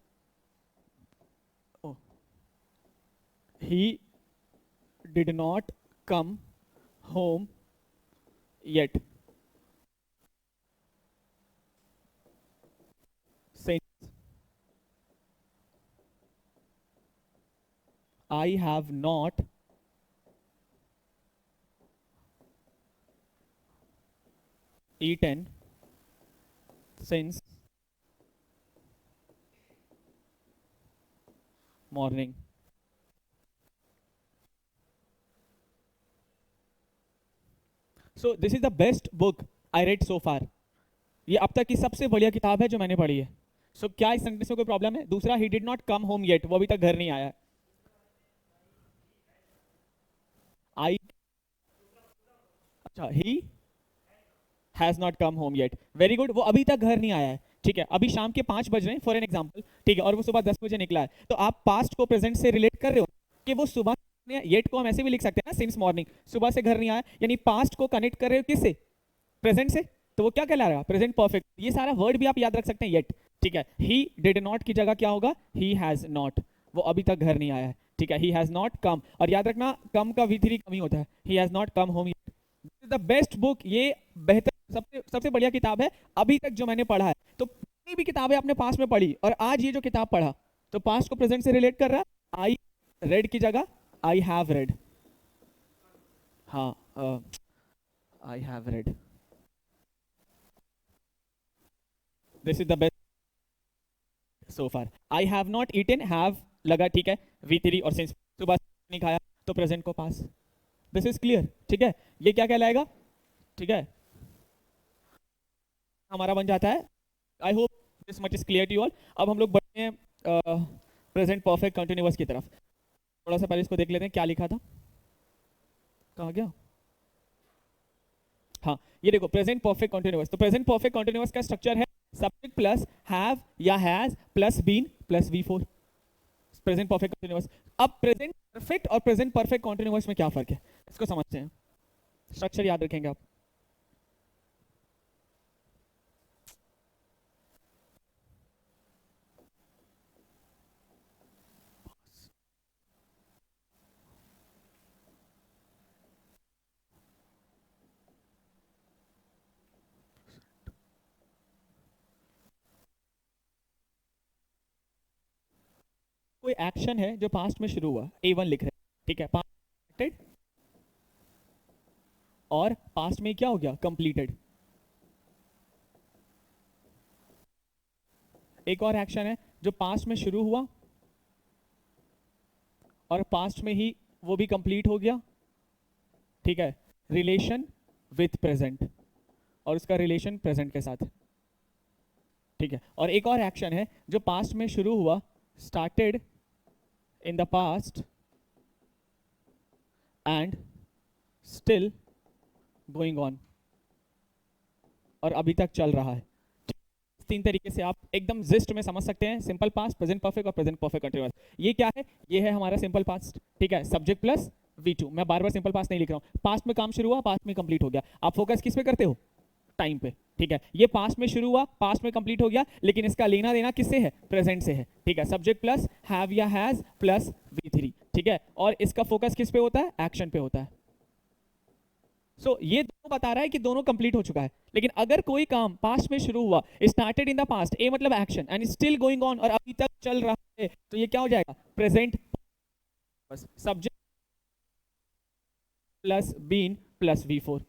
he did not come home yet, since I have not eaten since morning. So this is the best book I read so far. ये अब तक की सबसे बढ़िया किताब है जो मैंने पढ़ी है। So क्या इस सेंटेंस में कोई प्रॉब्लम है? दूसरा, he did not come home yet, वो अभी तक घर नहीं आया है। I, अच्छा, he has not come home yet, very good, वो अभी तक घर नहीं आया है, ठीक है। अभी शाम के 5 बज रहे हैं फॉर एन एग्जाम्पल, ठीक है, और वो सुबह 10 बजे निकला है, तो आप पास्ट को प्रेजेंट से रिलेट कर रहे हो कि वो सुबह, येट को हम ऐसे भी लिख सकते हैं ना, सिंस मॉर्निंग, सुबह से घर नहीं आया, यानी पास्ट को कनेक्ट कर रहे हो किससे, प्रेजेंट से, तो वो क्या कहलाएगा, प्रेजेंट परफेक्ट। ये सारा वर्ड भी आप याद रख सकते हैं, येट, ठीक है। ही डिड नॉट की जगह क्या होगा, ही हैज नॉट, वो अभी तक घर नहीं आया है, ठीक है। ही हैज नॉट कम, और याद रखना कम का V3 कम ही होता है, he has not come home yet. The best book, ये बेहतर, सबसे सबसे बढ़िया किताब है अभी तक जो मैंने पढ़ा है। तो जितनी भी किताबें आपने पास्ट में पढ़ी और आज ये जो किताब पढ़ा, तो पास्ट को प्रेजेंट से रिलेट कर रहा है, आई रेड की जगह आई हैव रेड, हाँ, I have read, this is the best so far. I have not eaten, have लगा, ठीक है, V3, और सिंस सुबह नहीं खाया तो प्रेजेंट को पास, दिस इज क्लियर, ठीक है। ये क्या कहलाएगा, ठीक है, हमारा बन जाता है। I hope this much is clear to you all. अब हम लोग बढ़ते हैं प्रेजेंट परफेक्ट कंटिन्यूअस की तरफ। थोड़ा सा पहले इसको देख लेते हैं क्या लिखा था, कहाँ गया। हाँ, ये देखो प्रेजेंट परफेक्ट कंटिन्यूअस। तो प्रेजेंट परफेक्ट कंटिन्यूअस का स्ट्रक्चर है सब्जेक्ट प्लस हैव या has plus been plus V4, present perfect continuous. अब प्रेजेंट परफेक्ट और प्रेजेंट परफेक्ट कंटिन्यूअस में क्या फर्क है, इसको समझते हैं। स्ट्रक्चर याद रखेंगे आप। कोई एक्शन है जो पास्ट में शुरू हुआ, A1 लिख रहे हैं, ठीक है, पास्ट और पास्ट में क्या हो गया, कंप्लीटेड। एक और एक्शन है जो पास्ट में शुरू हुआ और पास्ट में ही वो भी कंप्लीट हो गया, ठीक है, रिलेशन विथ प्रेजेंट, और उसका रिलेशन प्रेजेंट के साथ, ठीक है। और एक और एक्शन है जो पास्ट में शुरू हुआ, started in the past and still going on, और अभी तक चल रहा है। तीन तरीके से आप एकदम जिस्ट में समझ सकते हैं, सिंपल पास्ट, प्रेजेंट परफेक्ट और प्रेजेंट परफेक्ट कंटिन्यूअस। ये क्या है, ये है हमारा सिंपल पास्ट, ठीक है, सब्जेक्ट प्लस V2। मैं बार बार सिंपल पास्ट नहीं लिख रहा हूं, पास्ट में काम शुरू हुआ, पास्ट में कंप्लीट हो गया। आप फोकस किस पे करते हो, टाइम पे, ठीक है। ये पास्ट में शुरू हुआ, पास्ट में कंप्लीट हो गया, लेकिन इसका लेना देना किससे है, प्रेजेंट से है, ठीक है। सब्जेक्ट प्लस हैव या हैज प्लस V3, ठीक है। और इसका फोकस किस पे होता है, एक्शन पे होता है। ये दोनों बता रहा है कि दोनों कंप्लीट हो चुका है। लेकिन अगर कोई काम पास्ट में शुरू हुआ, स्टार्टेड इन द पास्ट, ए मतलब action, and still going on, और अभी तक चल रहा है, तो ये क्या हो जाएगा, present subject plus been plus V4।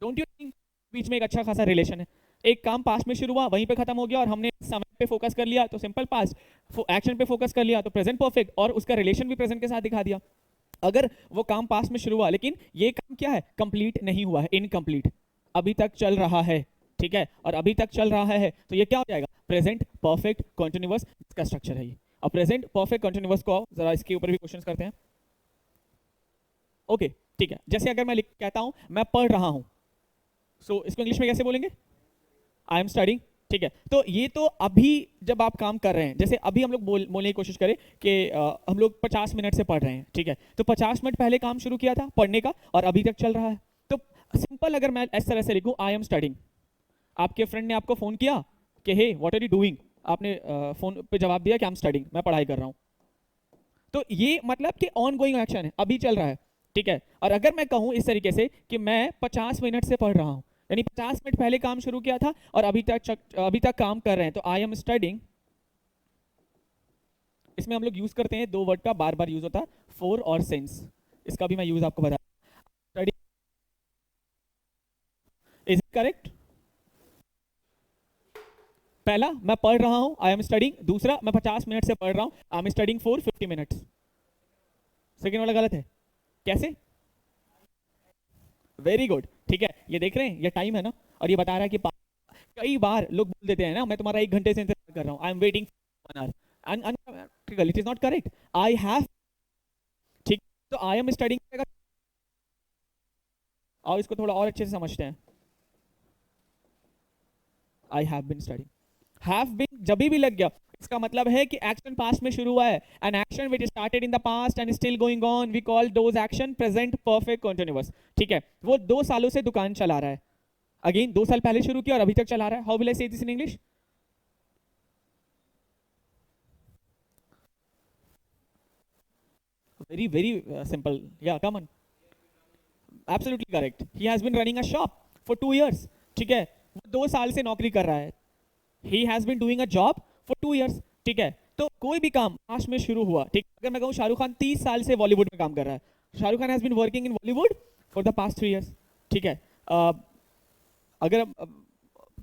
Don't you think बीच में एक अच्छा खासा रिलेशन है। एक काम पास्ट में शुरू हुआ, वहीं पे खत्म हो गया, और हमने समय पे फोकस कर लिया तो सिंपल पास्ट, एक्शन पे फोकस कर लिया तो प्रेजेंट परफेक्ट, और उसका रिलेशन भी प्रेजेंट के साथ दिखा दिया। अगर वो काम पास्ट में शुरू हुआ लेकिन ये काम क्या है, कंप्लीट नहीं हुआ है, इनकम्प्लीट, अभी तक चल रहा है, ठीक है, और अभी तक चल रहा है, तो ये क्या हो जाएगा, प्रेजेंट परफेक्ट कंटिन्यूअस का स्ट्रक्चर है ये। अब प्रेजेंट परफेक्ट कंटिन्यूअस को जरा इसके ऊपर भी क्वेश्चंस करते हैं। ओके, ठीक है, जैसे अगर मैं कहता हूं मैं पढ़ रहा हूं, सो इसको इंग्लिश में कैसे बोलेंगे, आई एम स्टडिंग, ठीक है। तो ये तो अभी जब आप काम कर रहे हैं, जैसे अभी हम लोग बोलने की कोशिश करें कि हम लोग 50 मिनट से पढ़ रहे हैं, ठीक है, तो 50 मिनट पहले काम शुरू किया था पढ़ने का और अभी तक चल रहा है। तो सिंपल अगर मैं इस तरह से लिखूं, आई एम स्टडिंग, आपके फ्रेंड ने आपको फोन किया कि hey what are you doing, आपने फोन पे जवाब दिया कि आई एम स्टडिंग, मैं पढ़ाई कर रहा हूं। तो ये मतलब कि ऑन गोइंग एक्शन है, अभी चल रहा है, ठीक है। और अगर मैं कहूं इस तरीके से कि मैं 50 मिनट से पढ़ रहा हूं, यानी 50 मिनट पहले काम शुरू किया था और अभी तक काम कर रहे हैं, तो आई एम स्टडिंग, इसमें हम लोग यूज करते हैं दो वर्ड का, बार बार यूज होता है, फोर और सिंस। इसका भी मैं यूज आपको बता, स्टडी, इज इट करेक्ट। पहला मैं पढ़ रहा हूं, आई एम स्टडिंग, दूसरा मैं 50 मिनट से पढ़ रहा हूं, I am studying for 50 minutes. Second वाला गलत है, कैसे, वेरी गुड, ठीक है। ये देख रहे हैं, ये टाइम है ना, और ये बता रहा है कि कई बार लोग बोल देते हैं ना, मैं तुम्हारा 1 घंटे से इंतजार कर रहा हूं, I am waiting 1 hour, it is not correct, I have, ठीक। तो आई एम स्टडिंग, और इसको थोड़ा और अच्छे से समझते हैं, I have been studying, have been जब भी लग गया, इसका मतलब है कि एक्शन पास्ट में शुरू हुआ है, an action which started in the past and still going on, we call those action present perfect continuous, ठीक है। वो 2 सालों से दुकान चला रहा है, अगेन 2 साल पहले शुरू किया और अभी तक चला रहा है। हाउ विल आई से this in English, very simple, yeah, come on, absolutely correct, he has been running a shop for 2 years, ठीक है, वो 2 साल से नौकरी कर रहा है, he has been doing a job for 2 years, ठीक है। तो कोई भी काम पास्ट में शुरू हुआ, ठीक, अगर मैं कहूं शाहरुख खान 30 साल से बॉलीवुड में काम कर रहा है, Shahrukh Khan has been working in Bollywood for the past 3 years, ठीक है। अगर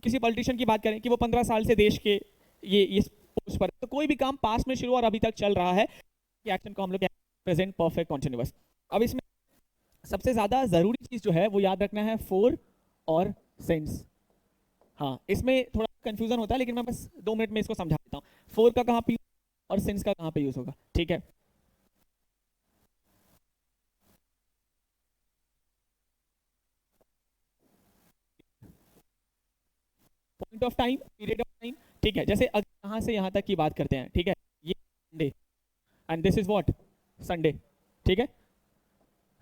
किसी पॉलिटिशियन की बात करें कि वो 15 साल से देश के ये पोस्ट पर, तो कोई भी काम पास्ट में शुरू और अभी तक चल रहा है, एक्शन को हम लोग प्रेजेंट परफेक्ट कंटीन्यूअस। अब इसमें सबसे ज्यादा जरूरी चीज जो है वो याद रखना है, फोर और सिंस। हाँ, इसमें थोड़ा कंफ्यूजन होता है, लेकिन मैं बस 2 मिनट में इसको समझा देता हूँ। फोर का कहाँ पे और सिंस का कहाँ पे यूज होगा, ठीक है। Point of time, period of time, ठीक है। जैसे अगर यहाँ से यहाँ तक की बात करते हैं, ठीक है, ये Sunday and this is what, Sunday, ठीक है,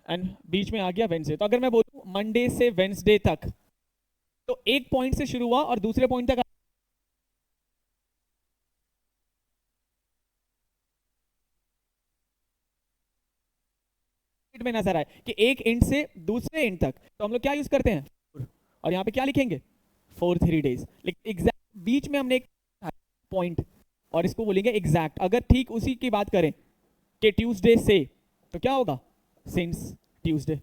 एंड बीच में आ गया वेंसडे। तो अगर मैं बोलूँ मंडे से वेंसडे तक, तो एक पॉइंट से शुरू हुआ और दूसरे पॉइंट तक में नजर आए कि एक एंड से दूसरे एंड तक, तो हम लोग क्या यूज करते हैं, और यहाँ पे क्या लिखेंगे, 4 3 days। लेकिन एग्जैक्ट बीच में हमने एक पॉइंट और इसको बोलेंगे एग्जैक्ट। अगर ठीक उसी की बात करें कि ट्यूसडे से, तो क्या होगा, सिंस ट्यूसडे।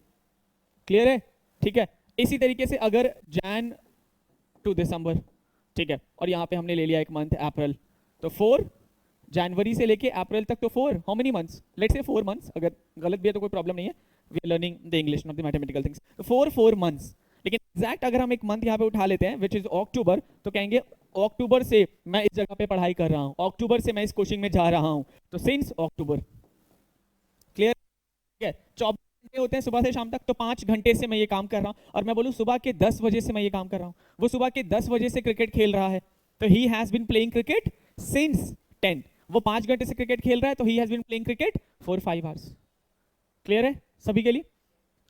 क्लियर है, ठीक है। इसी तरीके से अगर जैन टू दिसंबर, ठीक है, और यहाँ पे हमने ले लिया एक मंथ अप्रैल, तो 4 जनवरी से लेके अप्रैल तक, तो 4 how many months, let's say 4 months. अगर गलत भी है तो कोई प्रॉब्लम नहीं है, we are learning the English not the mathematical things. तो 4 मंथ्स। लेकिन एग्जैक्ट अगर हम एक मंथ यहाँ पे उठा लेते हैं विच इज अक्टूबर, तो कहेंगे अक्टूबर से मैं इस जगह पे पढ़ाई कर रहा हूँ, अक्टूबर से मैं इस कोचिंग में जा रहा हूँ, तो सिंस अक्टूबर। क्लियर, ठीक है। 24 घंटे होते हैं सुबह से शाम तक, तो 5 घंटे से मैं ये काम कर रहा हूँ। और मैं बोलूँ सुबह के 10 बजे से मैं ये काम कर रहा हूँ, वो सुबह के 10 बजे से क्रिकेट खेल रहा है, तो he has been playing cricket since 10। वो 5 घंटे से क्रिकेट खेल रहा है, तो he has been playing cricket for 5 hours। Clear है सभी के लिए,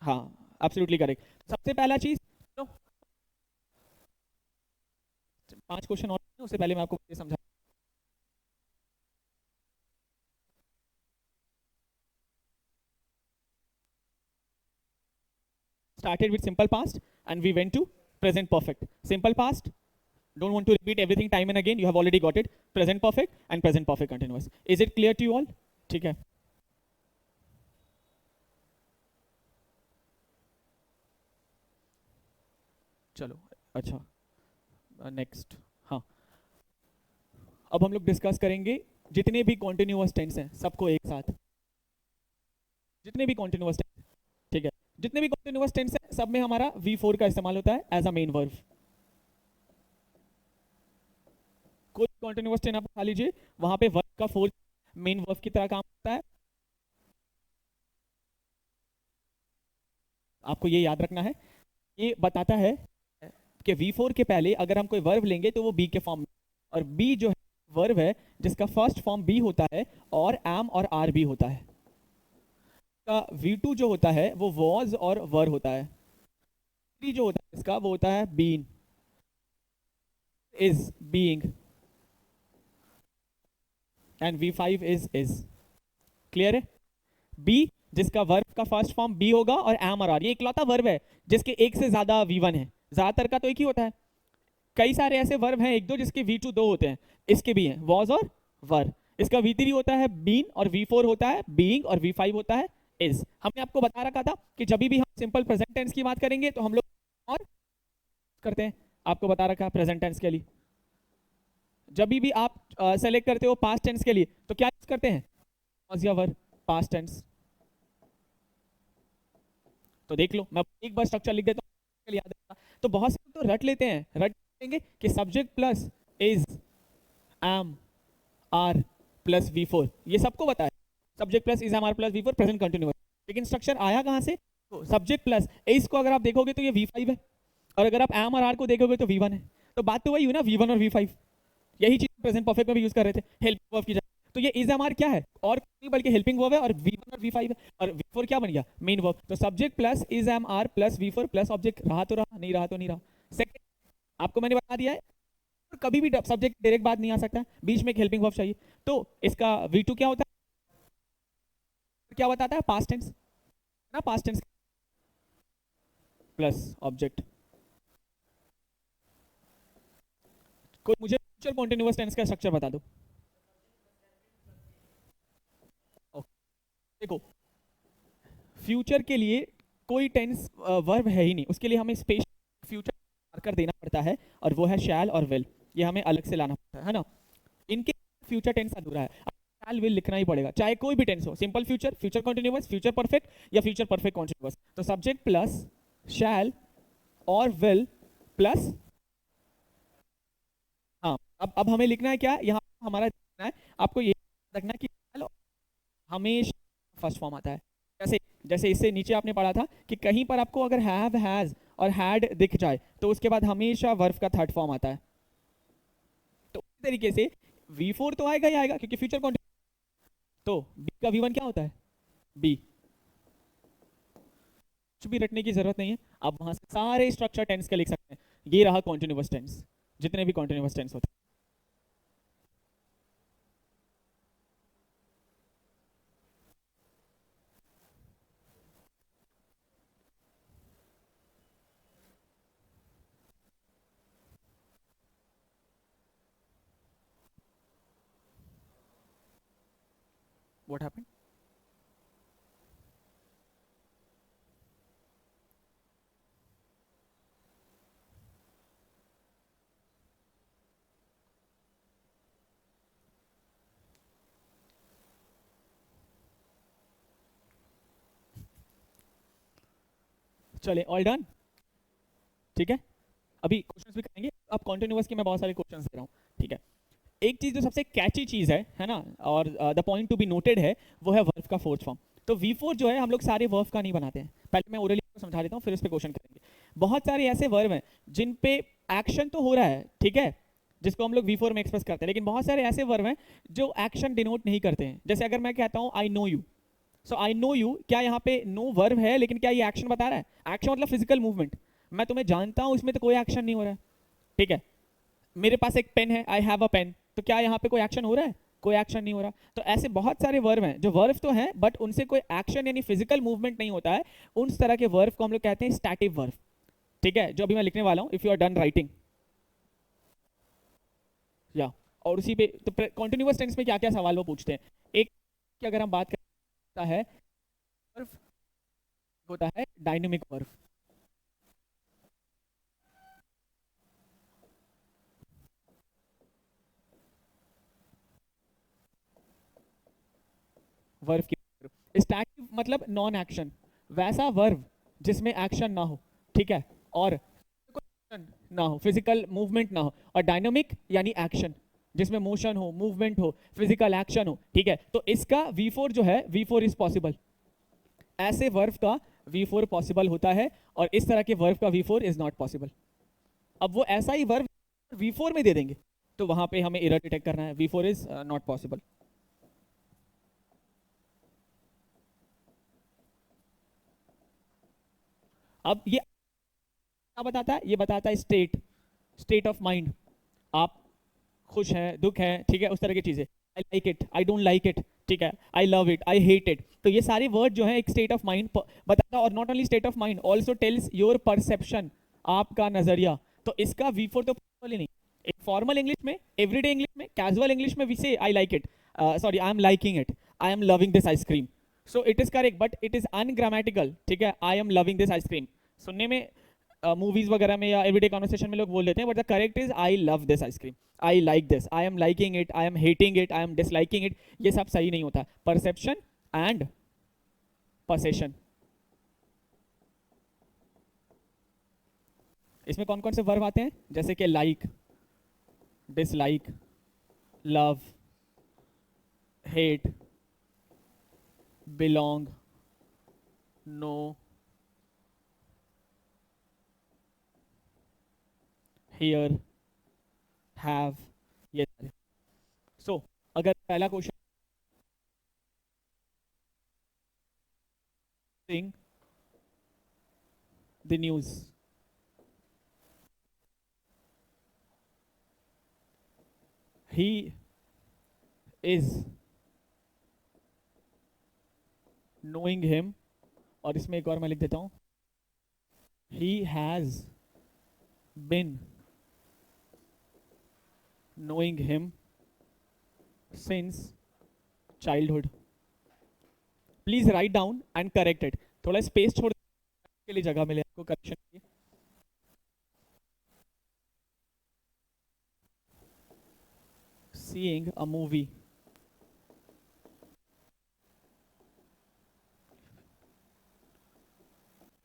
हाँ एब्सोल्युटली करेक्ट। सबसे पहला चीज, 5 क्वेश्चन और, उससे पहले मैं आपको ये समझा। Started with simple past and we went to present perfect. Simple past, don't want to repeat everything time and again, you have already got it. Present perfect and present perfect continuous. Is it clear to you all? ठीक है, चलो अच्छा next. हाँ, अब हम लोग discuss करेंगे जितने भी कॉन्टिन्यूअस टेंस हैं सबको एक साथ, जितने भी कॉन्टिन्यूअस टेंस, ठीक है, जितने भी कॉन्टिन्यूअस टेंस हैं सब में हमारा V4 का इस्तेमाल होता है एज अ मेन वर्ब। कोई कॉन्टिन्यूअस टेंस आप उठा लीजिए, वहां पे वर्ब का फोर्थ मेन वर्ब की तरह काम करता है। आपको ये याद रखना है, ये बताता है कि V4 के पहले अगर हम कोई वर्ब लेंगे तो वो बी के फॉर्म में, और बी जो है वर्ब है जिसका फर्स्ट फॉर्म बी होता है और एम और आर बी होता है। का V2 जो होता है वो वॉज और वर होता है। V3 जो होता है इसका वो होता है been, is, being, and V5 is. Clear है, बी जिसका वर्ब का फर्स्ट फॉर्म बी होगा और एम और आर, ये इकलौता वर्ब है जिसके एक से ज्यादा V1 है। ज्यादातर का तो एक ही होता है, कई सारे ऐसे वर्ब हैं एक दो जिसके V2 2 होते हैं, इसके भी हैं वॉज और वर। इसका V3 होता है बीन और V4 होता है बीइंग और V5 होता है इज। हमने आपको बता रखा था कि जब भी हम सिंपल प्रेजेंट टेंस की बात करेंगे तो हम लोग और करते हैं, आपको बता रखा है प्रेजेंट टेंस के लिए जब भी आप सेलेक्ट करते हो पास्ट टेंस के लिए तो क्या यूज करते हैं, वॉज या वर, पास्ट टेंस। तो देख लो, मैं एक बार स्ट्रक्चर लिख देता हूँ याद रहेगा। तो बहुत से लोग तो रट लेते हैं, रट लेंगे कि subject plus is, am, are plus V4, ये सबको पता है, subject plus is, am, are plus V4 present continuous. लेकिन स्ट्रक्चर आया कहां से, तो सब्जेक्ट प्लस इज को अगर आप देखोगे तो ये V5 है, और अगर आप एम और आर को देखोगे तो V1 है। तो बात तो वही हुई ना, V1 और V5। यही चीज प्रेजेंट परफेक्ट में भी यूज कर रहे थे, हेल्पिंग वर्ब की जगह। तो ये इज, एम, आर क्या है, और नहीं बल्कि हेल्पिंग वर्ब है, और V1 और V5 है, और V4 क्या बन गया, मेन वर्ब। तो subject plus is, am, are plus V4 plus object, रहा तो रहा, नहीं रहा तो नहीं रहा। सेकंड, आपको मैंने बता दिया है कभी भी सब्जेक्ट डायरेक्ट बात नहीं आ सकता, बीच में एक हेल्पिंग वर्ब चाहिए। तो इसका V2 क्या होता है, क्या बताता है, पास्ट टेंस ना, पास्ट टेंस प्लस ऑब्जेक्ट। कोई मुझे फ्यूचर कॉन्टिन्यूअस टेंस का स्ट्रक्चर बता दो। देखो, फ्यूचर के लिए कोई टेंस वर्ब है ही नहीं, उसके लिए हमें स्पेशल फ्यूचर मार्कर देना पड़ता है, और वो है शैल और विल, ये हमें अलग से लाना पड़ता है ना। इनके फ्यूचर टेंस अधूरा है, शैल विल लिखना ही पड़ेगा, चाहे कोई भी टेंस हो, simple future, future continuous, future perfect या फ्यूचर परफेक्ट कॉन्टिन्यूअस। तो सब्जेक्ट प्लस शैल और विल प्लस अब हमें लिखना है क्या यहाँ हमारा लिखना है, आपको ये रखना है कि हमेशा फर्स्ट फॉर्म आता है। जैसे जैसे इससे नीचे आपने पढ़ा था कि कहीं पर आपको अगर हैव, हैज और हैड दिख जाए तो उसके बाद हमेशा वर्ब का थर्ड फॉर्म आता है। तो इस तरीके से V4 तो आएगा ही आएगा क्योंकि फ्यूचर कॉन्टिन्यूस। तो बी का V1 क्या होता है? बी। कुछ भी रटने की जरूरत नहीं है, आप वहां से सारे स्ट्रक्चर टेंस के लिख सकते हैं। ये रहा कॉन्टिन्यूस टेंस, जितने भी कॉन्टिन्यूस टेंस होते हैं। What happened? चले, ऑल डन? ठीक है, अभी क्वेश्चंस भी करेंगे। अब कॉन्टिन्यूस के मैं बहुत सारे क्वेश्चंस दे रहा हूँ, ठीक है। एक चीज जो सबसे कैची चीज है ना, और the point to be noted है, वो है वर्ब का फोर्थ फॉर्म। तो V4 जो है हम लोग सारे वर्ब का नहीं बनाते हैं, पहले मैं ओरली समझा देता हूँ फिर उस पर क्वेश्चन करेंगे। बहुत सारे ऐसे वर्ब हैं जिन पे एक्शन तो हो रहा है, ठीक है, जिसको हम लोग V4 में एक्सप्रेस करते हैं, लेकिन बहुत सारे ऐसे वर्ब हैं जो एक्शन डिनोट नहीं करते हैं। जैसे अगर मैं कहता हूँ I know you, so I know you, क्या यहाँ पे नो वर्ब है लेकिन क्या ये एक्शन बता रहा है? एक्शन मतलब फिजिकल मूवमेंट, मैं तुम्हें जानता हूँ, इसमें तो कोई एक्शन नहीं हो रहा है, ठीक है। मेरे पास एक पेन है, आई हैव अ पेन, तो क्या यहाँ पे कोई एक्शन हो रहा है? कोई एक्शन नहीं हो रहा। तो ऐसे बहुत सारे वर्ब हैं जो वर्ब तो हैं बट उनसे कोई एक्शन यानी फिजिकल मूवमेंट नहीं होता है। उन तरह के वर्ब को हम लोग कहते हैं स्टैटिक वर्ब, ठीक है, जो अभी मैं लिखने वाला हूँ, if you are done writing. या और उसी पे तो कॉन्टिन्यूअस टेंस में क्या क्या सवाल वो पूछते हैं। एक कि अगर हम बात करता है वर्ब, होता है डायनेमिक वर्ब। वर्ब की स्टैटिक मतलब नॉन एक्शन, वैसा वर्ब जिसमें एक्शन ना हो, ठीक है, और ना हो, फिजिकल मूवमेंट ना हो। और डायनामिक यानी एक्शन, जिसमें मोशन हो, मूवमेंट हो, फिजिकल एक्शन हो, ठीक है। तो इसका V4 जो है, V4 इज पॉसिबल, ऐसे वर्ब का V4 पॉसिबल होता है, और इस तरह के वर्ब का V4 इज नॉट पॉसिबल। अब वो ऐसा ही वर्ब V4 में दे देंगे तो वहां पे हमें एरर डिटेक्ट करना है, V4 इज नॉट पॉसिबल। अब ये क्या बताता है? ये बताता है स्टेट, स्टेट ऑफ माइंड। आप खुश हैं, दुख है, ठीक है, उस तरह की चीजें। आई like it, I don't like it, ठीक है, I love it, I hate it. तो ये सारे वर्ड जो है एक स्टेट ऑफ माइंड बताता है, और not only state of mind, also tells your perception, आपका नजरिया। तो इसका V4 तो possible ही नहीं। एक फॉर्मल इंग्लिश में, एवरीडे इंग्लिश में, कैजुअल इंग्लिश में we say I like it, sorry I am liking it, I am loving this ice cream, so it is correct, but it is ungrammatical, ठीक है, I am loving this ice cream. सुनने में movies वगैरह में या everyday conversation में लोग बोल देते हैं, but the correct is I love this ice cream, I like this, I am liking it, I M hating it, I M disliking it. ये सब सही नहीं होता। परसेप्शन एंड परसेशन, इसमें कौन कौन से वर्ब आते हैं? जैसे कि like, dislike, love, hate, belong, know, hear, have, ये सारे। सो अगर पहला question, the news, he is knowing him, और इसमें एक और मैं लिख देता हूं, he has been knowing him since childhood. Please write down and correct it. थोड़ा स्पेस छोड़ के लिए जगह मिले आपको करेक्शन के लिए। Seeing a movie,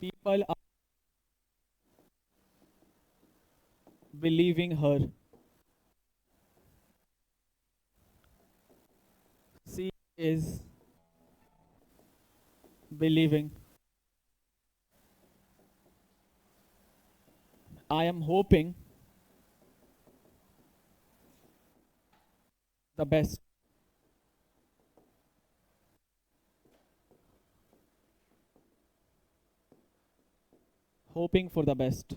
people are believing her, is believing. I am hoping the best. Hoping for the best.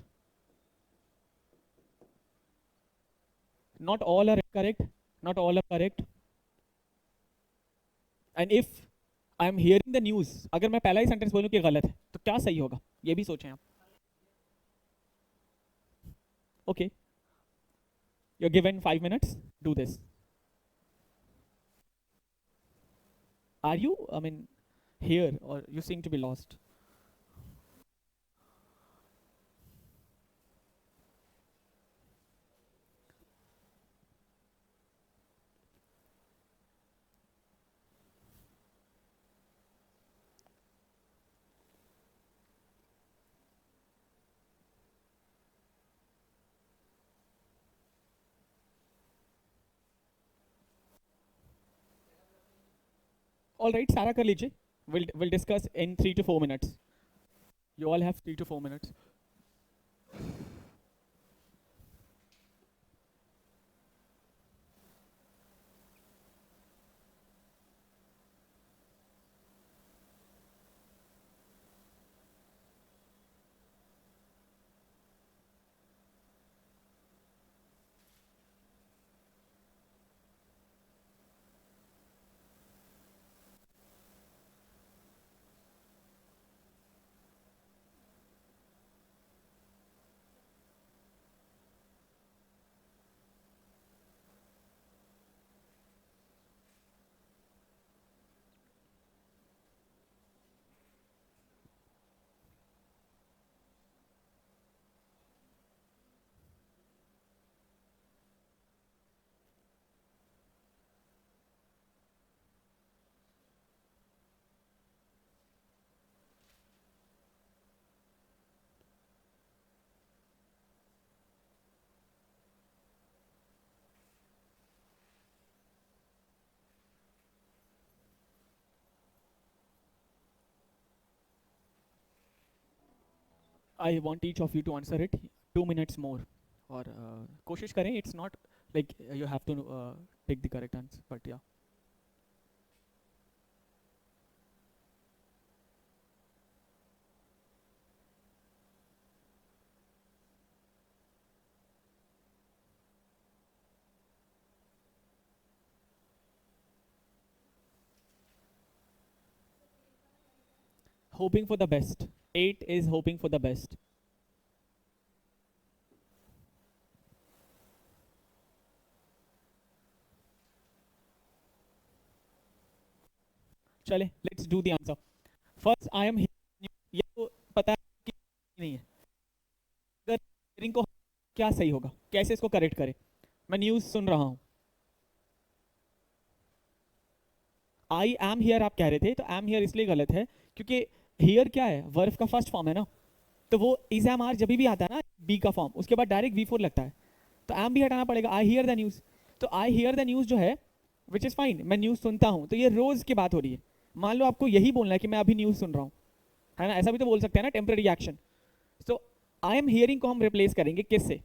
Not all are correct. Not all are correct. And if I am hearing the news, अगर मैं पहला ही sentence बोलूं कि गलत है तो क्या सही होगा, ये भी सोचें आप. Okay, you given 5 minutes, do this. Are you, I mean, here और you seem to be lost? All right, सारा कर लीजिए. Will discuss in 3 to 4 minutes. You all have 3 to 4 minutes. I want each of you to answer it 2 minutes more. और कोशिश करें, it's not like you have to take the correct answer, but yeah. Hoping for the best. 8 is hoping for the best. चले, let's do the answer. First, I am, ये तो पता है कि नहीं है. अगर hearing को क्या सही होगा, कैसे इसको करेक्ट करें. मैं न्यूज सुन रहा हूं. आई एम हियर आप कह रहे थे, तो एम हियर इसलिए गलत है क्योंकि हियर क्या है, वर्ब का फर्स्ट फॉर्म है ना. तो वो इज एम आर जब भी आता है ना बी का फॉर्म, उसके बाद डायरेक्ट V4 लगता है, तो एम भी हटाना पड़ेगा. आई हियर द न्यूज, तो आई हियर द न्यूज जो है विच इज फाइन, मैं न्यूज सुनता हूं, तो ये रोज की बात हो रही है. मान लो आपको यही बोलना है कि मैं अभी न्यूज सुन रहा हूं, है ना, ऐसा भी तो बोल सकते हैं ना, temporary action. So I am hearing को हम रिप्लेस करेंगे किससे?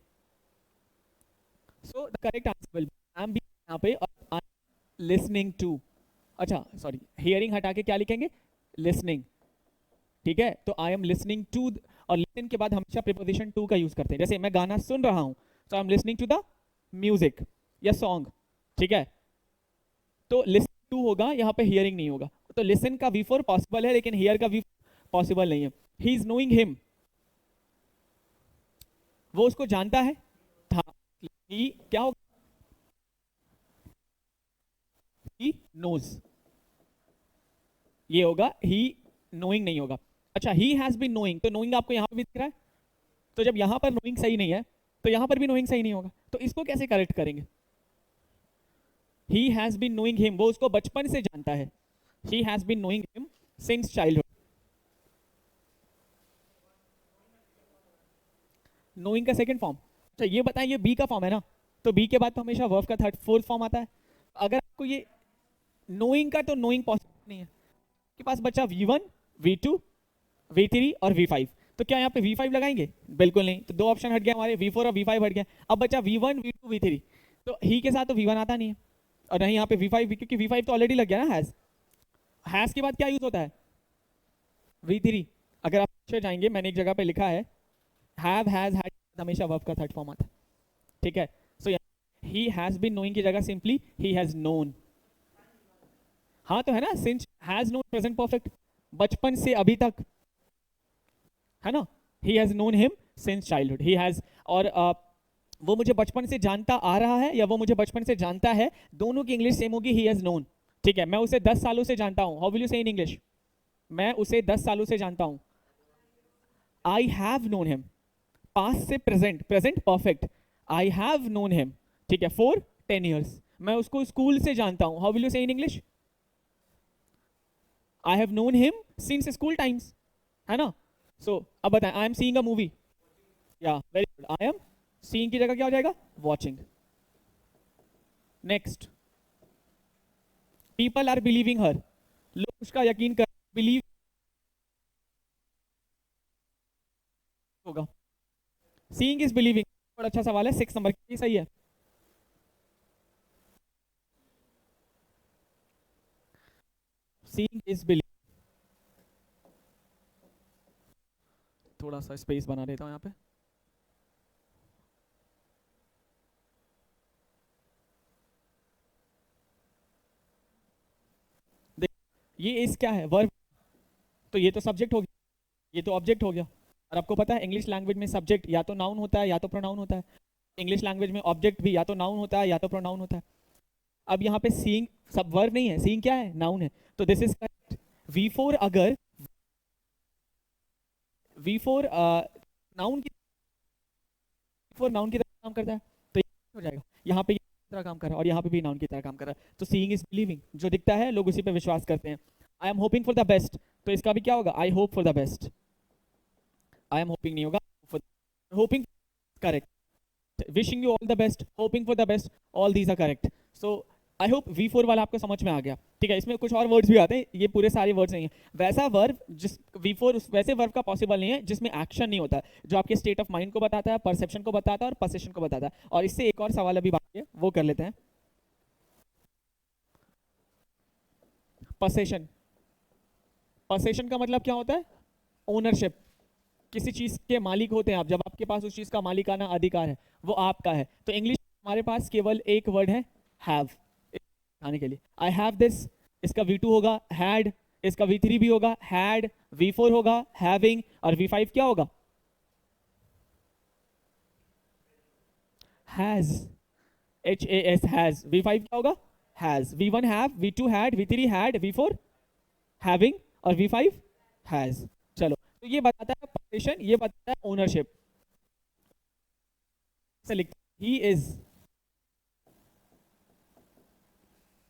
So the correct answer will be I am भी यहाँ पे, और आई एम लिसनिंग टू. अच्छा सॉरी, हियरिंग हटा के क्या लिखेंगे? लिसनिंग. ठीक है, तो आई एम लिसनिंग टू, और लिसन के बाद हमेशा प्रीपोजिशन टू का यूज करते हैं. जैसे मैं गाना सुन रहा हूं, तो I am listening to the music या सॉन्ग. ठीक है, तो लिसन टू होगा, यहाँ पे हियरिंग नहीं होगा. तो लिसन का V4 पॉसिबल है, लेकिन हियर का V पॉसिबल नहीं है. ही इज नोइंग हिम, वो उसको जानता है था. ही क्या होगा? ही नोज, ये होगा. ही नोइंग नहीं होगा. अच्छा, ही हैज बीन नोइंग, तो नोइंग आपको यहाँ पे भी दिख रहा है, तो जब यहाँ पर नोइंग सही नहीं है, तो यहाँ पर भी नोइंग सही नहीं होगा. तो इसको कैसे करेक्ट करेंगे? He has been knowing him, वो उसको बचपन से जानता है. He has been knowing him since childhood. Knowing का सेकंड फॉर्म, अच्छा ये बताएं, ये बी का फॉर्म है ना, तो बी के बाद तो हमेशा वर्ब का थर्ड फोर्थ फॉर्म आता है. अगर आपको ये नोइंग का तो नोइंग पॉसिबल नहीं है, आपके पास बचा V1, V2, V3 और V5। तो क्या यहाँ पे V5 लगाएंगे? बिल्कुल नहीं। तो दो ऑप्शन हट गए हमारे, V4 और V5 हट गए। अब बचा V1, V2, V3। तो ही के साथ तो V1 आता नहीं है, और नहीं यहाँ पे V5 भी, क्योंकि V5 तो ऑलरेडी लग गया ना हैज के बाद क्या यूज होता है? V3। अगर आप पीछे जाएंगे, मैंने एक जगह पे लिखा है हैव हैज हैड, हमेशा वर्ब का थर्ड फॉर्म आता है, ठीक है। सो ही हैज बीन नोइंग की जगह सिंपली ही हैज नोन। हाँ तो है ना, since has known present perfect, बचपन से अभी तक, है ना। He has known him since childhood, he has, और वो मुझे बचपन से जानता आ रहा है या वो मुझे बचपन से जानता है, दोनों की इंग्लिश सेम होगी, ही हैज नोन, ठीक है। मैं उसे 10 सालों से जानता हूं, how will you say in English? मैं उसे 10 सालों से जानता हूं, I have known him. Past से present, present perfect, I have known him, ठीक है, फॉर 10 ईयर्स। मैं उसको स्कूल से जानता हूं, how will you say in English? I have known him since school times, है ना। सो अब बताएं, I am seeing a movie, या very good, I am seeing की जगह क्या हो जाएगा? Watching. Next, people are believing her, लोग उसका यकीन कर, बिलीव होगा। सीइंग इज बिलीविंग, बड़ा अच्छा सवाल है, 6 नंबर की, सही है। सीइंग इज बिलीविंग, थोड़ा सा स्पेस बना देता हूं यहाँ पे। देख, ये इस क्या है? वर्ब, तो ये तो सब्जेक्ट हो गया, ये तो ऑब्जेक्ट हो गया। और आपको पता है इंग्लिश लैंग्वेज में सब्जेक्ट या तो नाउन होता है या तो प्रोनाउन होता है। इंग्लिश लैंग्वेज में ऑब्जेक्ट भी या तो नाउन होता है या तो प्रोनाउन होता है। अब यहाँ पे सीइंग सब वर्ब नहीं है, सीइंग क्या है? नाउन है, तो दिस इज करेक्ट। V4 अगर V4 नाउन की, V4 नाउन की तरह काम करता है, तो ये हो जाएगा, यहाँ पे ये तरह काम कर रहा है और यहाँ पे भी नाउन की तरह काम कर रहा है। तो सीइंग इज बिलीविंग, जो दिखता है लोग उसी पे विश्वास करते हैं। I am hoping for the best, तो इसका भी क्या होगा? I hope for the best. I am hoping नहीं होगा, hoping correct. Wishing you all the best, hoping for the best, all these are correct. So I hope V4 वाला आपको समझ में आ गया, ठीक है। इसमें कुछ और वर्ड्स भी आते हैं, ये पूरे सारे वर्ड्स नहीं है। वैसा वर्ब जिस V4, वैसे वर्ब का पॉसिबल नहीं है जिसमें एक्शन नहीं होता है, जो आपके स्टेट ऑफ माइंड को बताता है, परसेप्शन को बताता है और पोजीशन को बताता है। और इससे एक और सवाल अभी बाकी है, वो कर लेते हैं। पोजीशन, पोजीशन का मतलब क्या होता है? ओनरशिप। किसी चीज के मालिक होते हैं आप, जब आपके पास उस चीज का मालिकाना अधिकार है, वो आपका है। तो इंग्लिश हमारे पास केवल एक वर्ड है, हैव, आने के लिए। आई हैव दिस, इसका V2 होगा हैड, इसका V3 भी होगा हैड, V4 होगा हैविंग, और V5 क्या होगा? Has, HAS, has. V5 क्या होगा? Has. V1 have, V2 had, V3 had, V4 having, और V5 हैज। चलो, तो ये बताता है पोजीशन, ये बताता है ओनरशिप। से लिखते, he is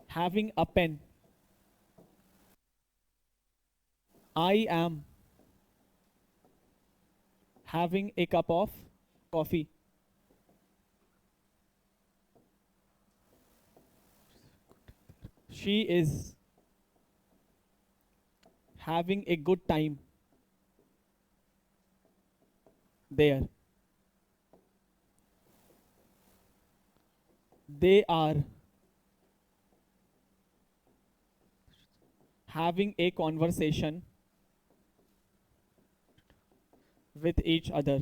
having a pen, I am having a cup of coffee. She is having a good time there. They are having a conversation with each other.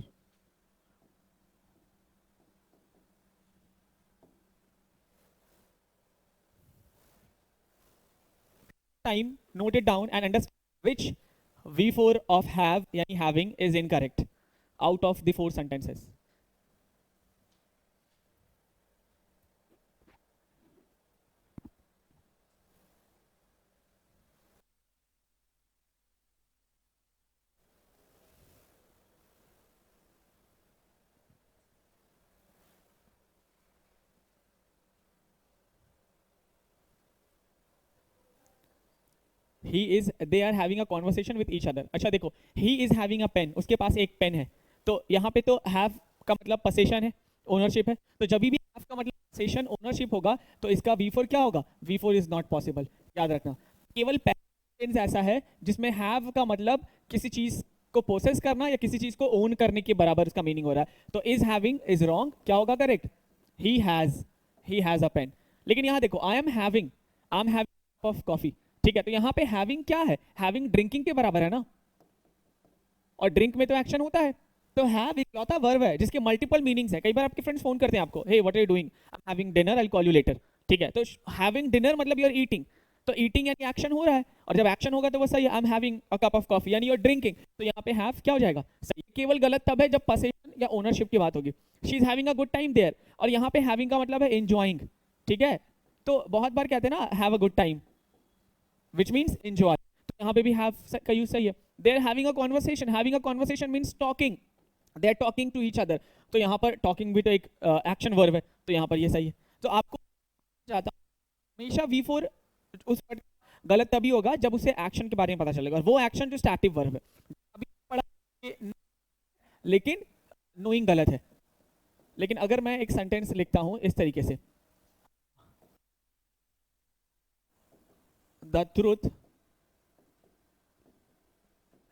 Time, note it down and understand which V4 of have yani having is incorrect out of the 4 sentences. He is, they are having a conversation with each other. अच्छा देखो, he is having a pen, उसके पास एक pen है, तो यहाँ पे तो have का मतलब possession है, ओनरशिप है। तो जब भी have का मतलब possession ओनरशिप होगा, तो इसका V4 क्या होगा? V4 is not possible, याद रखना, केवल टेंस ऐसा है जिसमें हैव का मतलब किसी चीज को पोसेस करना या किसी चीज को ओन करने के बराबर उसका मीनिंग हो रहा है। तो इज हैविंग इज रॉन्ग, क्या होगा correct? He has a pen. लेकिन यहां देखो, I am having of coffee, ठीक है, तो यहाँ पे हैविंग क्या है? हैविंग ड्रिंकिंग के बराबर है ना, और ड्रिंक में तो एक्शन होता है। तो हैव इकलौता वर्ब है जिसके मल्टीपल मीनिंग्स है। कई बार आपके फ्रेंड्स फोन करते हैं आपको, hey what are you doing, I am having dinner, I will call you later, ठीक है, तो हैविंग डिनर मतलब यू आर ईटिंग, तो ईटिंग यानी एक्शन हो रहा है, और जब एक्शन होगा तो वो सही है, I am having a cup of coffee यानी यू आर ड्रिंकिंग, तो यहाँ पे हैव क्या हो जाएगा? सही। केवल गलत तब है जब पोसेशन या ओनरशिप की बात होगी। She is having a good time there, और यहाँ पे हैविंग का मतलब है एंजॉइंग, ठीक है, तो बहुत बार कहते हैं ना have a good time which means enjoy, तो यहाँ पे भी हैव का यूज सही है। They are having a conversation means talking, they are talking to each other, तो यहाँ पर टॉकिंग भी तो एक एक्शन वर्ब है, तो यहाँ पर ये सही है। तो आपको चाहता हमेशा V4 उस गलत तभी होगा जब उसे एक्शन के बारे में पता चलेगा, और वो एक्शन जो स्टैटिक वर्ब है। अभी पढ़ा लेकिन नोइंग गलत है। लेकिन अगर मैं एक सेंटेंस लिखता हूं इस तरीके से, द ट्रूथ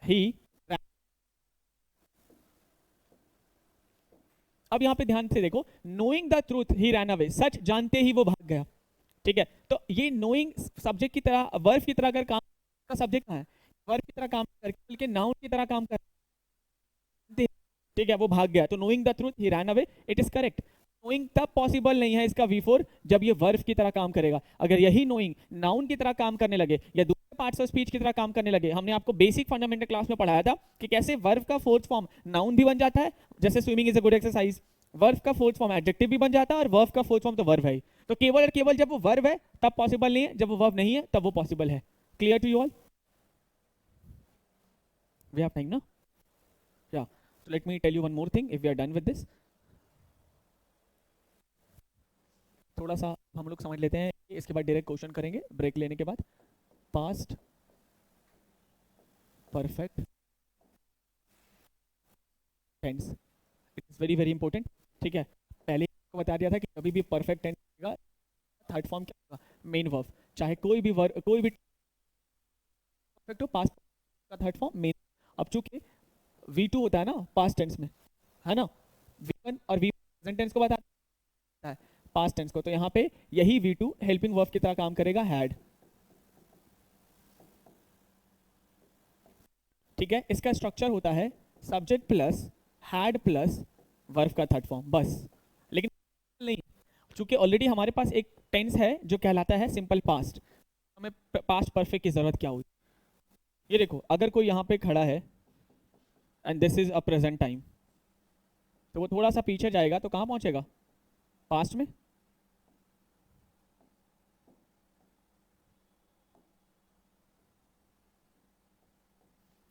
ही, अब यहां पे ध्यान से देखो, knowing the truth he ran away, सच जानते ही वो भाग गया, ठीक है, तो ये नोइंग सब्जेक्ट की तरह, वर्ब की तरह अगर काम का सब्जेक्ट है, वर्ब की तरह काम करके बल्कि नाउन की तरह काम कर, ठीक है, वो भाग गया, तो knowing the truth he ran away, it is correct. Knowing तब पॉसिबल नहीं है इसका V4 जब ये वर्ब की तरह काम करेगा। अगर यही नोइंग नाउन की तरह काम करने लगे या दूसरे पार्ट्स ऑफ स्पीच की तरह काम करने लगे, हमने आपको बेसिक फंडामेंटल क्लास में पढ़ाया था कि कैसे वर्ब का फोर्थ फॉर्म नाउन भी बन जाता है, जैसे swimming is a good exercise, verb का फोर्थ फॉर्म एडजेक्टिव भी बन जाता है, और वर्ब का फोर्थ फॉर्म तो वर्ब है ही। तो केवल और केवल जब वो वर्ब है तब पॉसिबल नहीं है, जब वो वर्ब नहीं है तब वो पॉसिबल है। Clear to you all? We have time ना? या, so let me tell you one more thing if we are done with this. थोड़ा सा हम लोग समझ लेते हैं, इसके बाद डायरेक्ट क्वेश्चन करेंगे ब्रेक लेने के बाद। Past perfect tense, it is very very important, ठीक है। पहले आपको बता दिया था कि कभी भी परफेक्ट टेंस का थर्ड फॉर्म क्या होगा? मेन वर्ब, चाहे कोई भी वर्ब, कोई भी परफेक्ट हो, पास्ट का थर्ड फॉर्म मेन। अब चूंकि V2 होता है ना पास्ट टेंस में, है ना, V1 और V प्रेजेंट टेंस को बताता है, पास्ट टेंस को, तो यहाँ पे यही V2 हेल्पिंग वर्ब की तरह काम करेगा, हैड, ठीक है। इसका स्ट्रक्चर होता है subject plus had plus verb का थर्ड फॉर्म, बस। लेकिन नहीं, चूंकि ऑलरेडी हमारे पास एक टेंस है जो कहलाता है सिंपल पास्ट, हमें पास्ट परफेक्ट की जरूरत क्या हुई? ये देखो, अगर कोई यहाँ पे खड़ा है and this is a present time, तो वो थोड़ा सा पीछे जाएगा तो कहाँ पहुंचेगा? पास्ट में।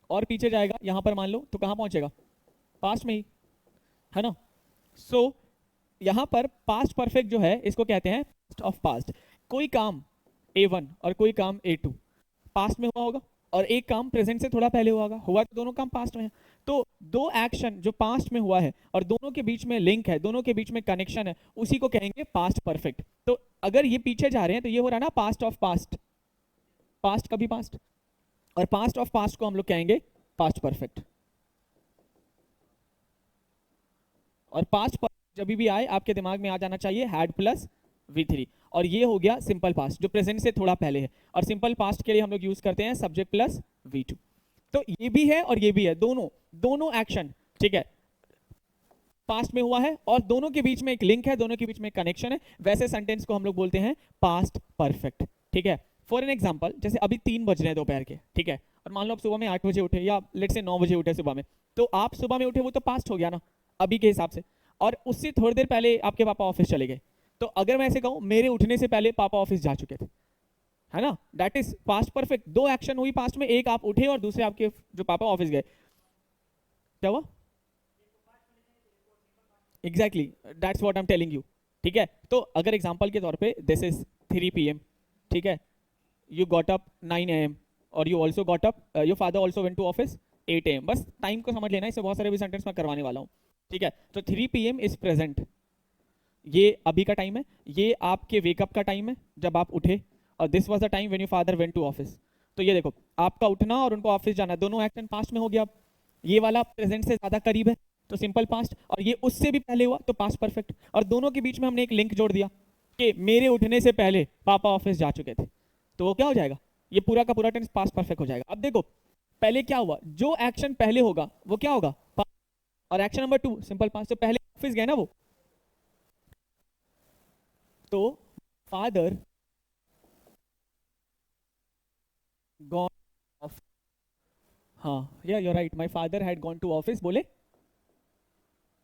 और पीछे जाएगा यहां पर मान लो, तो कहां पहुंचेगा? पास्ट में ही, है ना। सो यहां पर पास्ट परफेक्ट जो है इसको कहते हैं पास्ट ऑफ पास्ट। कोई काम A1 और कोई काम A2 पास्ट में हुआ होगा, और एक काम प्रेजेंट से थोड़ा पहले हुआ तो दोनों काम पास्ट में है। तो दो एक्शन जो पास्ट में हुआ है और दोनों के बीच में लिंक है, दोनों के बीच में कनेक्शन है, उसी को कहेंगे पास्ट परफेक्ट। तो अगर ये पीछे जा रहे हैं तो ये हो रहा है ना पास्ट ऑफ पास्ट, पास्ट का भी पास्ट, और पास्ट ऑफ पास्ट को हम लोग कहेंगे पास्ट परफेक्ट। और पास्ट जब भी आए आपके दिमाग में आ जाना चाहिए हैड प्लस V3, और ये हो गया सिंपल पास्ट जो प्रेजेंट से थोड़ा पहले है, और सिंपल पास्ट के लिए हम लोग यूज करते हैं सब्जेक्ट प्लस V2। तो ये भी है और ये भी है, दोनों एक्शन, ठीक है, पास्ट में हुआ है और दोनों के बीच में एक लिंक है, दोनों के बीच में कनेक्शन है, वैसे सेंटेंस को हम लोग बोलते हैं पास्ट परफेक्ट, ठीक है। फॉर एन एग्जाम्पल, जैसे अभी 3 बज रहे हैं दोपहर के, ठीक है, और मान लो आप सुबह में 8 बजे उठे या लेट से 9 बजे उठे सुबह में, तो आप सुबह में उठे वो तो पास्ट हो गया ना अभी के हिसाब से, और उससे थोड़ी देर पहले आपके पापा ऑफिस चले गए, तो अगर मैं ऐसे कहूं मेरे उठने से पहले पापा ऑफिस जा चुके थे, है ना, दैट इज पास्ट परफेक्ट। दो एक्शन हुई पास्ट में, एक आप उठे और दूसरे आपके जो पापा ऑफिस गए, क्या हुआ? Exactly, that's what I am telling you, ठीक है। तो अगर एग्जांपल के तौर पे दिस इज 3 PM, ठीक है, यू गॉट अप 9 AM और you also got up, your father also went to office 8 AM, बस टाइम को समझ लेना, इससे बहुत सारे भी सेंटेंस मैं करवाने वाला हूँ, ठीक है। तो 3 PM इज प्रेजेंट, ये अभी का टाइम है, ये आपके वेकअप का टाइम है जब आप उठे, और this was the time when your father went to office. तो ये देखो, आपका उठना और उनको ऑफिस जाना, दोनों एक्शन पास्ट में हो गया। अब ये वाला प्रेजेंट से ज्यादा करीब है तो सिंपल पास्ट, और ये उससे भी पहले हुआ तो पास्ट परफेक्ट, और दोनों के बीच में हमने एक लिंक जोड़ दिया कि मेरे उठने से पहले पापा ऑफिस जा चुके थे, तो वो क्या हो जाएगा, ये पूरा का पूरा टेंस पास्ट परफेक्ट हो जाएगा। अब देखो पहले क्या हुआ, जो एक्शन पहले होगा वो क्या होगा, और एक्शन नंबर 2 सिंपल पास्ट, तो पहले ऑफिस गए ना वो, तो फादर गॉन ऑफ, हाँ या you write, my father had gone to office, बोले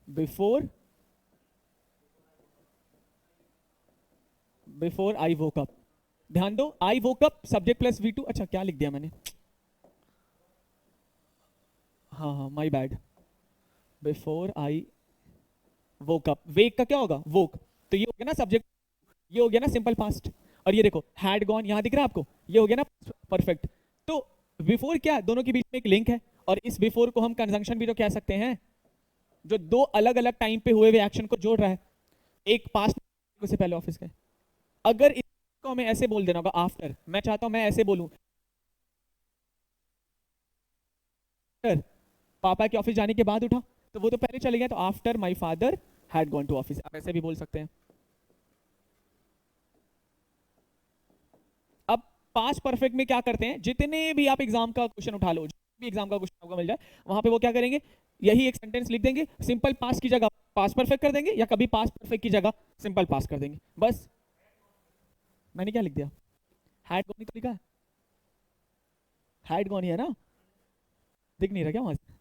बिफोर आई वोक अप। ध्यान दो, I woke up subject plus V2, अच्छा क्या लिख दिया मैंने, हाँ हाँ my bad, before I woke up, wake का क्या होगा वोक, तो ये हो गया ना सब्जेक्ट, ये हो गया ना सिंपल पास्ट, और ये देखो हैड गॉन यहां दिख रहा है आपको, ये हो गया ना परफेक्ट। तो बिफोर क्या, दोनों के बीच में एक लिंक है, और इस बिफोर को हम कंजंक्शन भी तो कह सकते हैं, जो दो अलग अलग टाइम पे हुए हुए एक्शन को जोड़ रहा है, एक पास्ट से पहले ऑफिस गए। अगर इसको हमें ऐसे बोल देना होगा आफ्टर, मैं चाहता हूं मैं ऐसे बोलूं, आफ्टर पापा के ऑफिस जाने के बाद उठा, तो वो तो पहले चले गए, तो after my father had gone to office, आप ऐसे भी बोल सकते हैं। अब पास्ट परफेक्ट में क्या करते हैं, जितने भी आप एग्जाम का क्वेश्चन उठा लो, जो भी एग्जाम का क्वेश्चन आपको मिल जाए, वहां पे वो क्या करेंगे, यही एक सेंटेंस लिख देंगे, सिंपल पास्ट की जगह पास्ट परफेक्ट कर देंगे, या कभी पास्ट परफेक्ट की जगह सिंपल पास्ट कर देंगे, बस। मैंने क्या लिख दिया, हैड गॉन ही तो लिखा है, हैड गॉन ही है ना, दिख नहीं रहा क्या वहां से,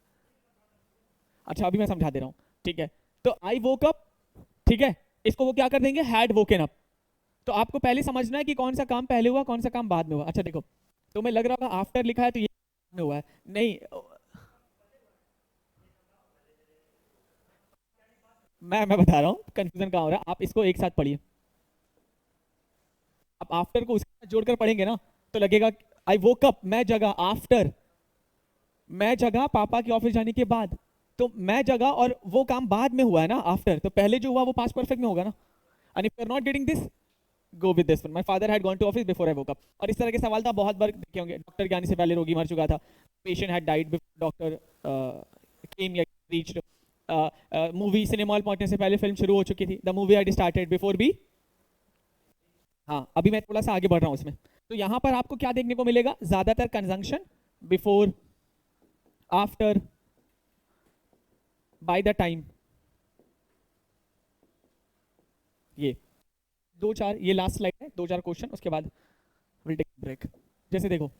अच्छा अभी मैं समझा दे रहा हूँ, ठीक है। तो आई वोक अप, ठीक है, इसको वो क्या कर देंगे, हैड वोकन अप। तो आपको पहले समझना है कि कौन सा काम पहले हुआ कौन सा काम बाद में हुआ। अच्छा देखो, तुम्हें लग रहा होगा आफ्टर लिखा है तो ये में हुआ है, नहीं, मैं बता रहा हूँ कंफ्यूजन कहाँ हो रहा है, आप इसको एक साथ पढ़िए, आप आफ्टर को उसके साथ जोड़कर पढ़ेंगे ना, तो लगेगा आई वोक अप, मैं जगा, आफ्टर मैं जगा पापा के ऑफिस जाने के बाद, तो मैं जगा और वो काम बाद में हुआ है ना आफ्टर, तो पहले जो हुआ वो पास्ट परफेक्ट में होगा ना। And if you are not getting this, go with this one, my father had gone to office before I woke up. और इस तरह के सवाल तो आप बहुत बार देखे होंगे, डॉक्टर के आने से पहले रोगी मर चुका था, patient had died before doctor केम या रीच्ड, मूवी सिनेमा हॉल पहुंचने से पहले फिल्म शुरू हो चुकी थी, the movie had started before be, हाँ अभी मैं थोड़ा सा आगे बढ़ रहा हूँ इसमें। तो यहां पर आपको क्या देखने को मिलेगा, ज्यादातर conjunction before, after, bye the time, ये दो चार, ये लास्ट स्लाइड है, दो चार क्वेश्चन उसके बाद विल टेक ब्रेक। जैसे देखो,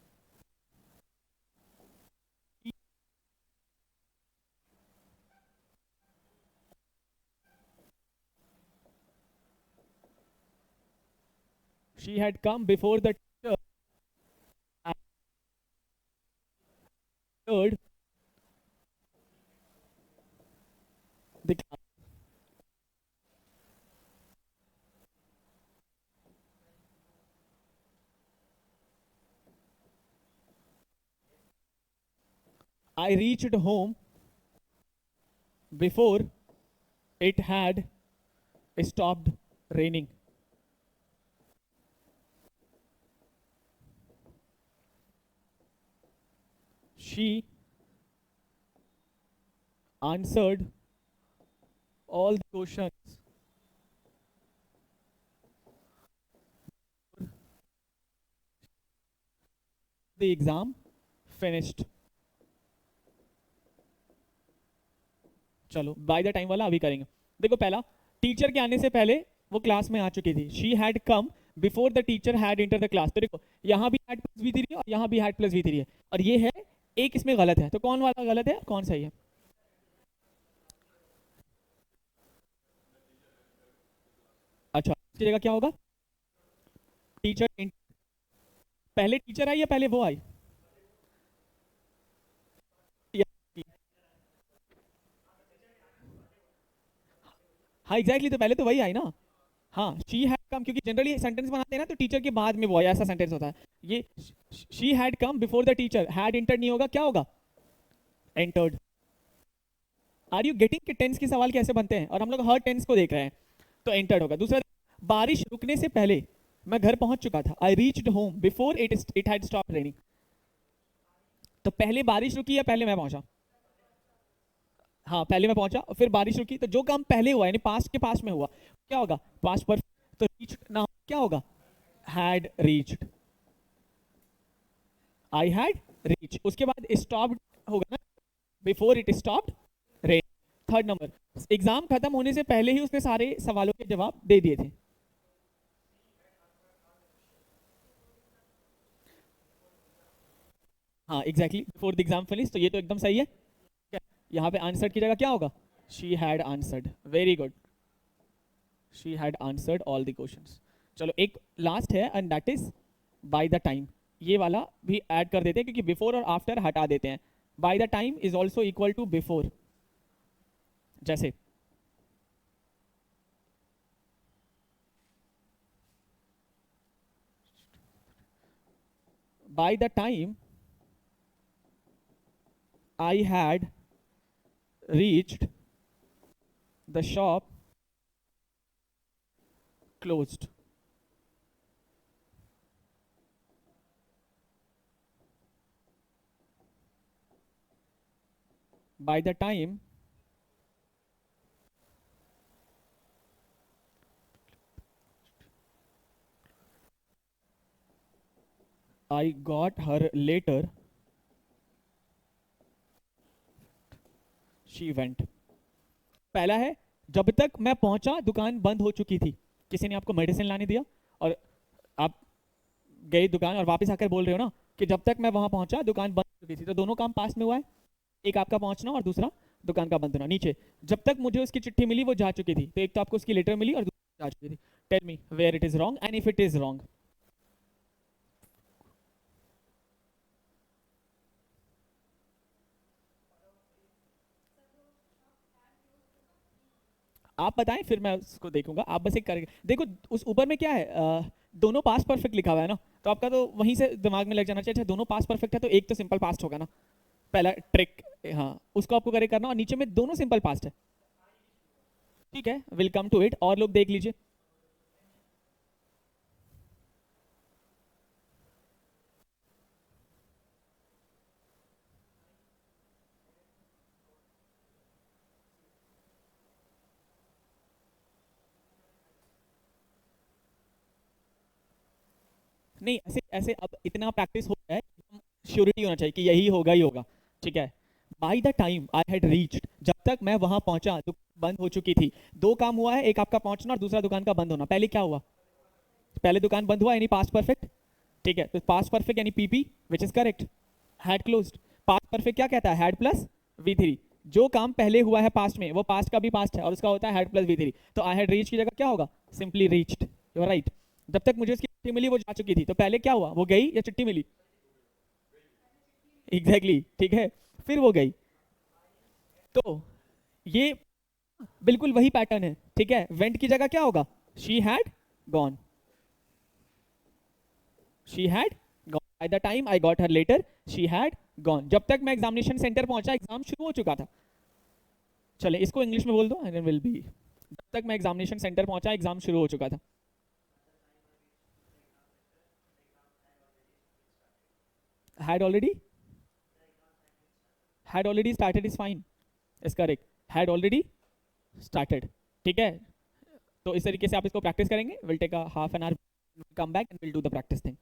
she had come before the teacher and entered the class. I reached home before it had stopped raining. She answered all the questions. The exam finished. चलो bye the time वाला अभी करेंगे। देखो पहला, teacher के आने से पहले वो क्लास में आ चुकी थी, she had come before the teacher had enter the class. तो देखो यहाँ भी हैड प्लस V3 है और यहाँ भी हैड प्लस V3 है, और ये है एक इसमें गलत है, तो कौन वाला गलत है कौन सही है, अच्छा इसकी जगह क्या होगा, टीचर, पहले टीचर आई या पहले वो आई, हाँ एग्जैक्टली, तो पहले तो वही आई ना, हाँ शी हैड कम, क्योंकि जनरली सेंटेंस बनाते हैं ना तो टीचर के बाद में वो आया, ऐसा सेंटेंस होता है। ये she had come before the teacher, had entered नहीं होगा, क्या होगा एंटर्ड। आर यू गेटिंग कि टेंस के सवाल कैसे बनते हैं, और हम लोग हर टेंस को देख रहे हैं, तो एंटर्ड होगा। दूसरा, बारिश रुकने से पहले, मैं घर पहुंच चुका था, I reached home before it had stop raining. तो पहले बारिश रुकी या पहले मैं पहुंचा? हाँ, पहले मैं पहुंचा और फिर बारिश रुकी, तो जो काम पहले हुआ यानी पास्ट के पास में हुआ क्या होगा? पास्ट पर। तो रीच ना क्या होगा? Had reached, I had reach. उसके बाद स्टॉप्ड होगा ना, before it stopped rain. Third number, exam खत्म होने से पहले ही उसने सारे सवालों के जवाब दे दिए थे। हाँ exactly, before the exam finish, तो ये तो एकदम सही है। क्या यहाँ पे आंसर्ड की जगह क्या होगा? She had answered, very good, she had answered all the questions. चलो एक लास्ट है and that is by the time. ये वाला भी ऐड कर देते हैं क्योंकि बिफोर और आफ्टर हटा देते हैं। By the time is also equal to before. जैसे by the time I had reached, the shop closed. By the time I got her later, she went. पहला है, जब तक मैं पहुंचा दुकान बंद हो चुकी थी। किसी ने आपको मेडिसिन लाने दिया और आप गए दुकान और वापस आकर बोल रहे हो ना कि जब तक मैं वहां पहुंचा दुकान बंद हो चुकी थी, तो दोनों काम पास में हुआ है। एक आपका पहुंचना और दूसरा दुकान का बंद होना। नीचे, जब तक मुझे उसकी चिट्ठी मिली वो जा चुकी थी, तो एक तो आपको उसकी लेटर मिली और दूसरी जा चुकी थी। Tell me where it is wrong and if it is wrong. आप बताएं फिर मैं उसको देखूंगा। आप बस एक करके देखो, उस ऊपर में क्या है, दोनों पास्ट परफेक्ट लिखा हुआ है ना, तो आपका तो वहीं से दिमाग में लग जाना चाहिए। अच्छा दोनों पास्ट परफेक्ट है तो एक तो सिंपल पास्ट होगा ना, पहला ट्रिक। हाँ, उसको आपको करेक्ट करना और नीचे में दोनों सिंपल पास्ट है। ठीक है, विल कम टू इट। और लोग देख लीजिए। नहीं, ऐसे ऐसे अब इतना प्रैक्टिस हो गया है, श्योरिटी होना चाहिए कि यही होगा ही होगा। ठीक है, by the time I had reached, जब तक मैं वहां पहुंचा दुकान बंद हो चुकी थी। दो काम हुआ है, एक आपका पहुंचना और दूसरा दुकान का बंद होना। पहले क्या हुआ? पहले दुकान बंद हुआ यानी पास्ट परफेक्ट। ठीक है, तो पास्ट परफेक्ट यानी PP which is correct. Had closed, past perfect क्या कहता है? Had plus we three. जो काम पहले हुआ है पास्ट में वो पास्ट का भी पास्ट है और उसका होता है हैड प्लस वी थ्री। तो आई हैड रीच की जगह क्या होगा? Simply reached. You are right. जब तक मुझे उसकी चिट्ठी मिली वो जा चुकी थी, तो पहले क्या हुआ? वो गई या चिट्ठी मिली? एग्जैक्टली exactly, ठीक है, फिर वो गई। तो ये बिल्कुल वही पैटर्न है। ठीक है, वेंट की जगह क्या होगा? She had gone, she had gone. By the time I got her letter, she had gone. जब तक मैं एग्जामिनेशन सेंटर पहुंचा एग्जाम शुरू हो चुका था। चले इसको इंग्लिश में बोल दो एंड विल बी। जब तक मैं एग्जामिनेशन सेंटर पहुंचा एग्जाम शुरू हो चुका था। Had already, had already started is fine, is correct. Had already started. ठीक है, तो इस तरीके से आप इसको प्रैक्टिस करेंगे। Will take a half an hour, come back and will do the practice thing.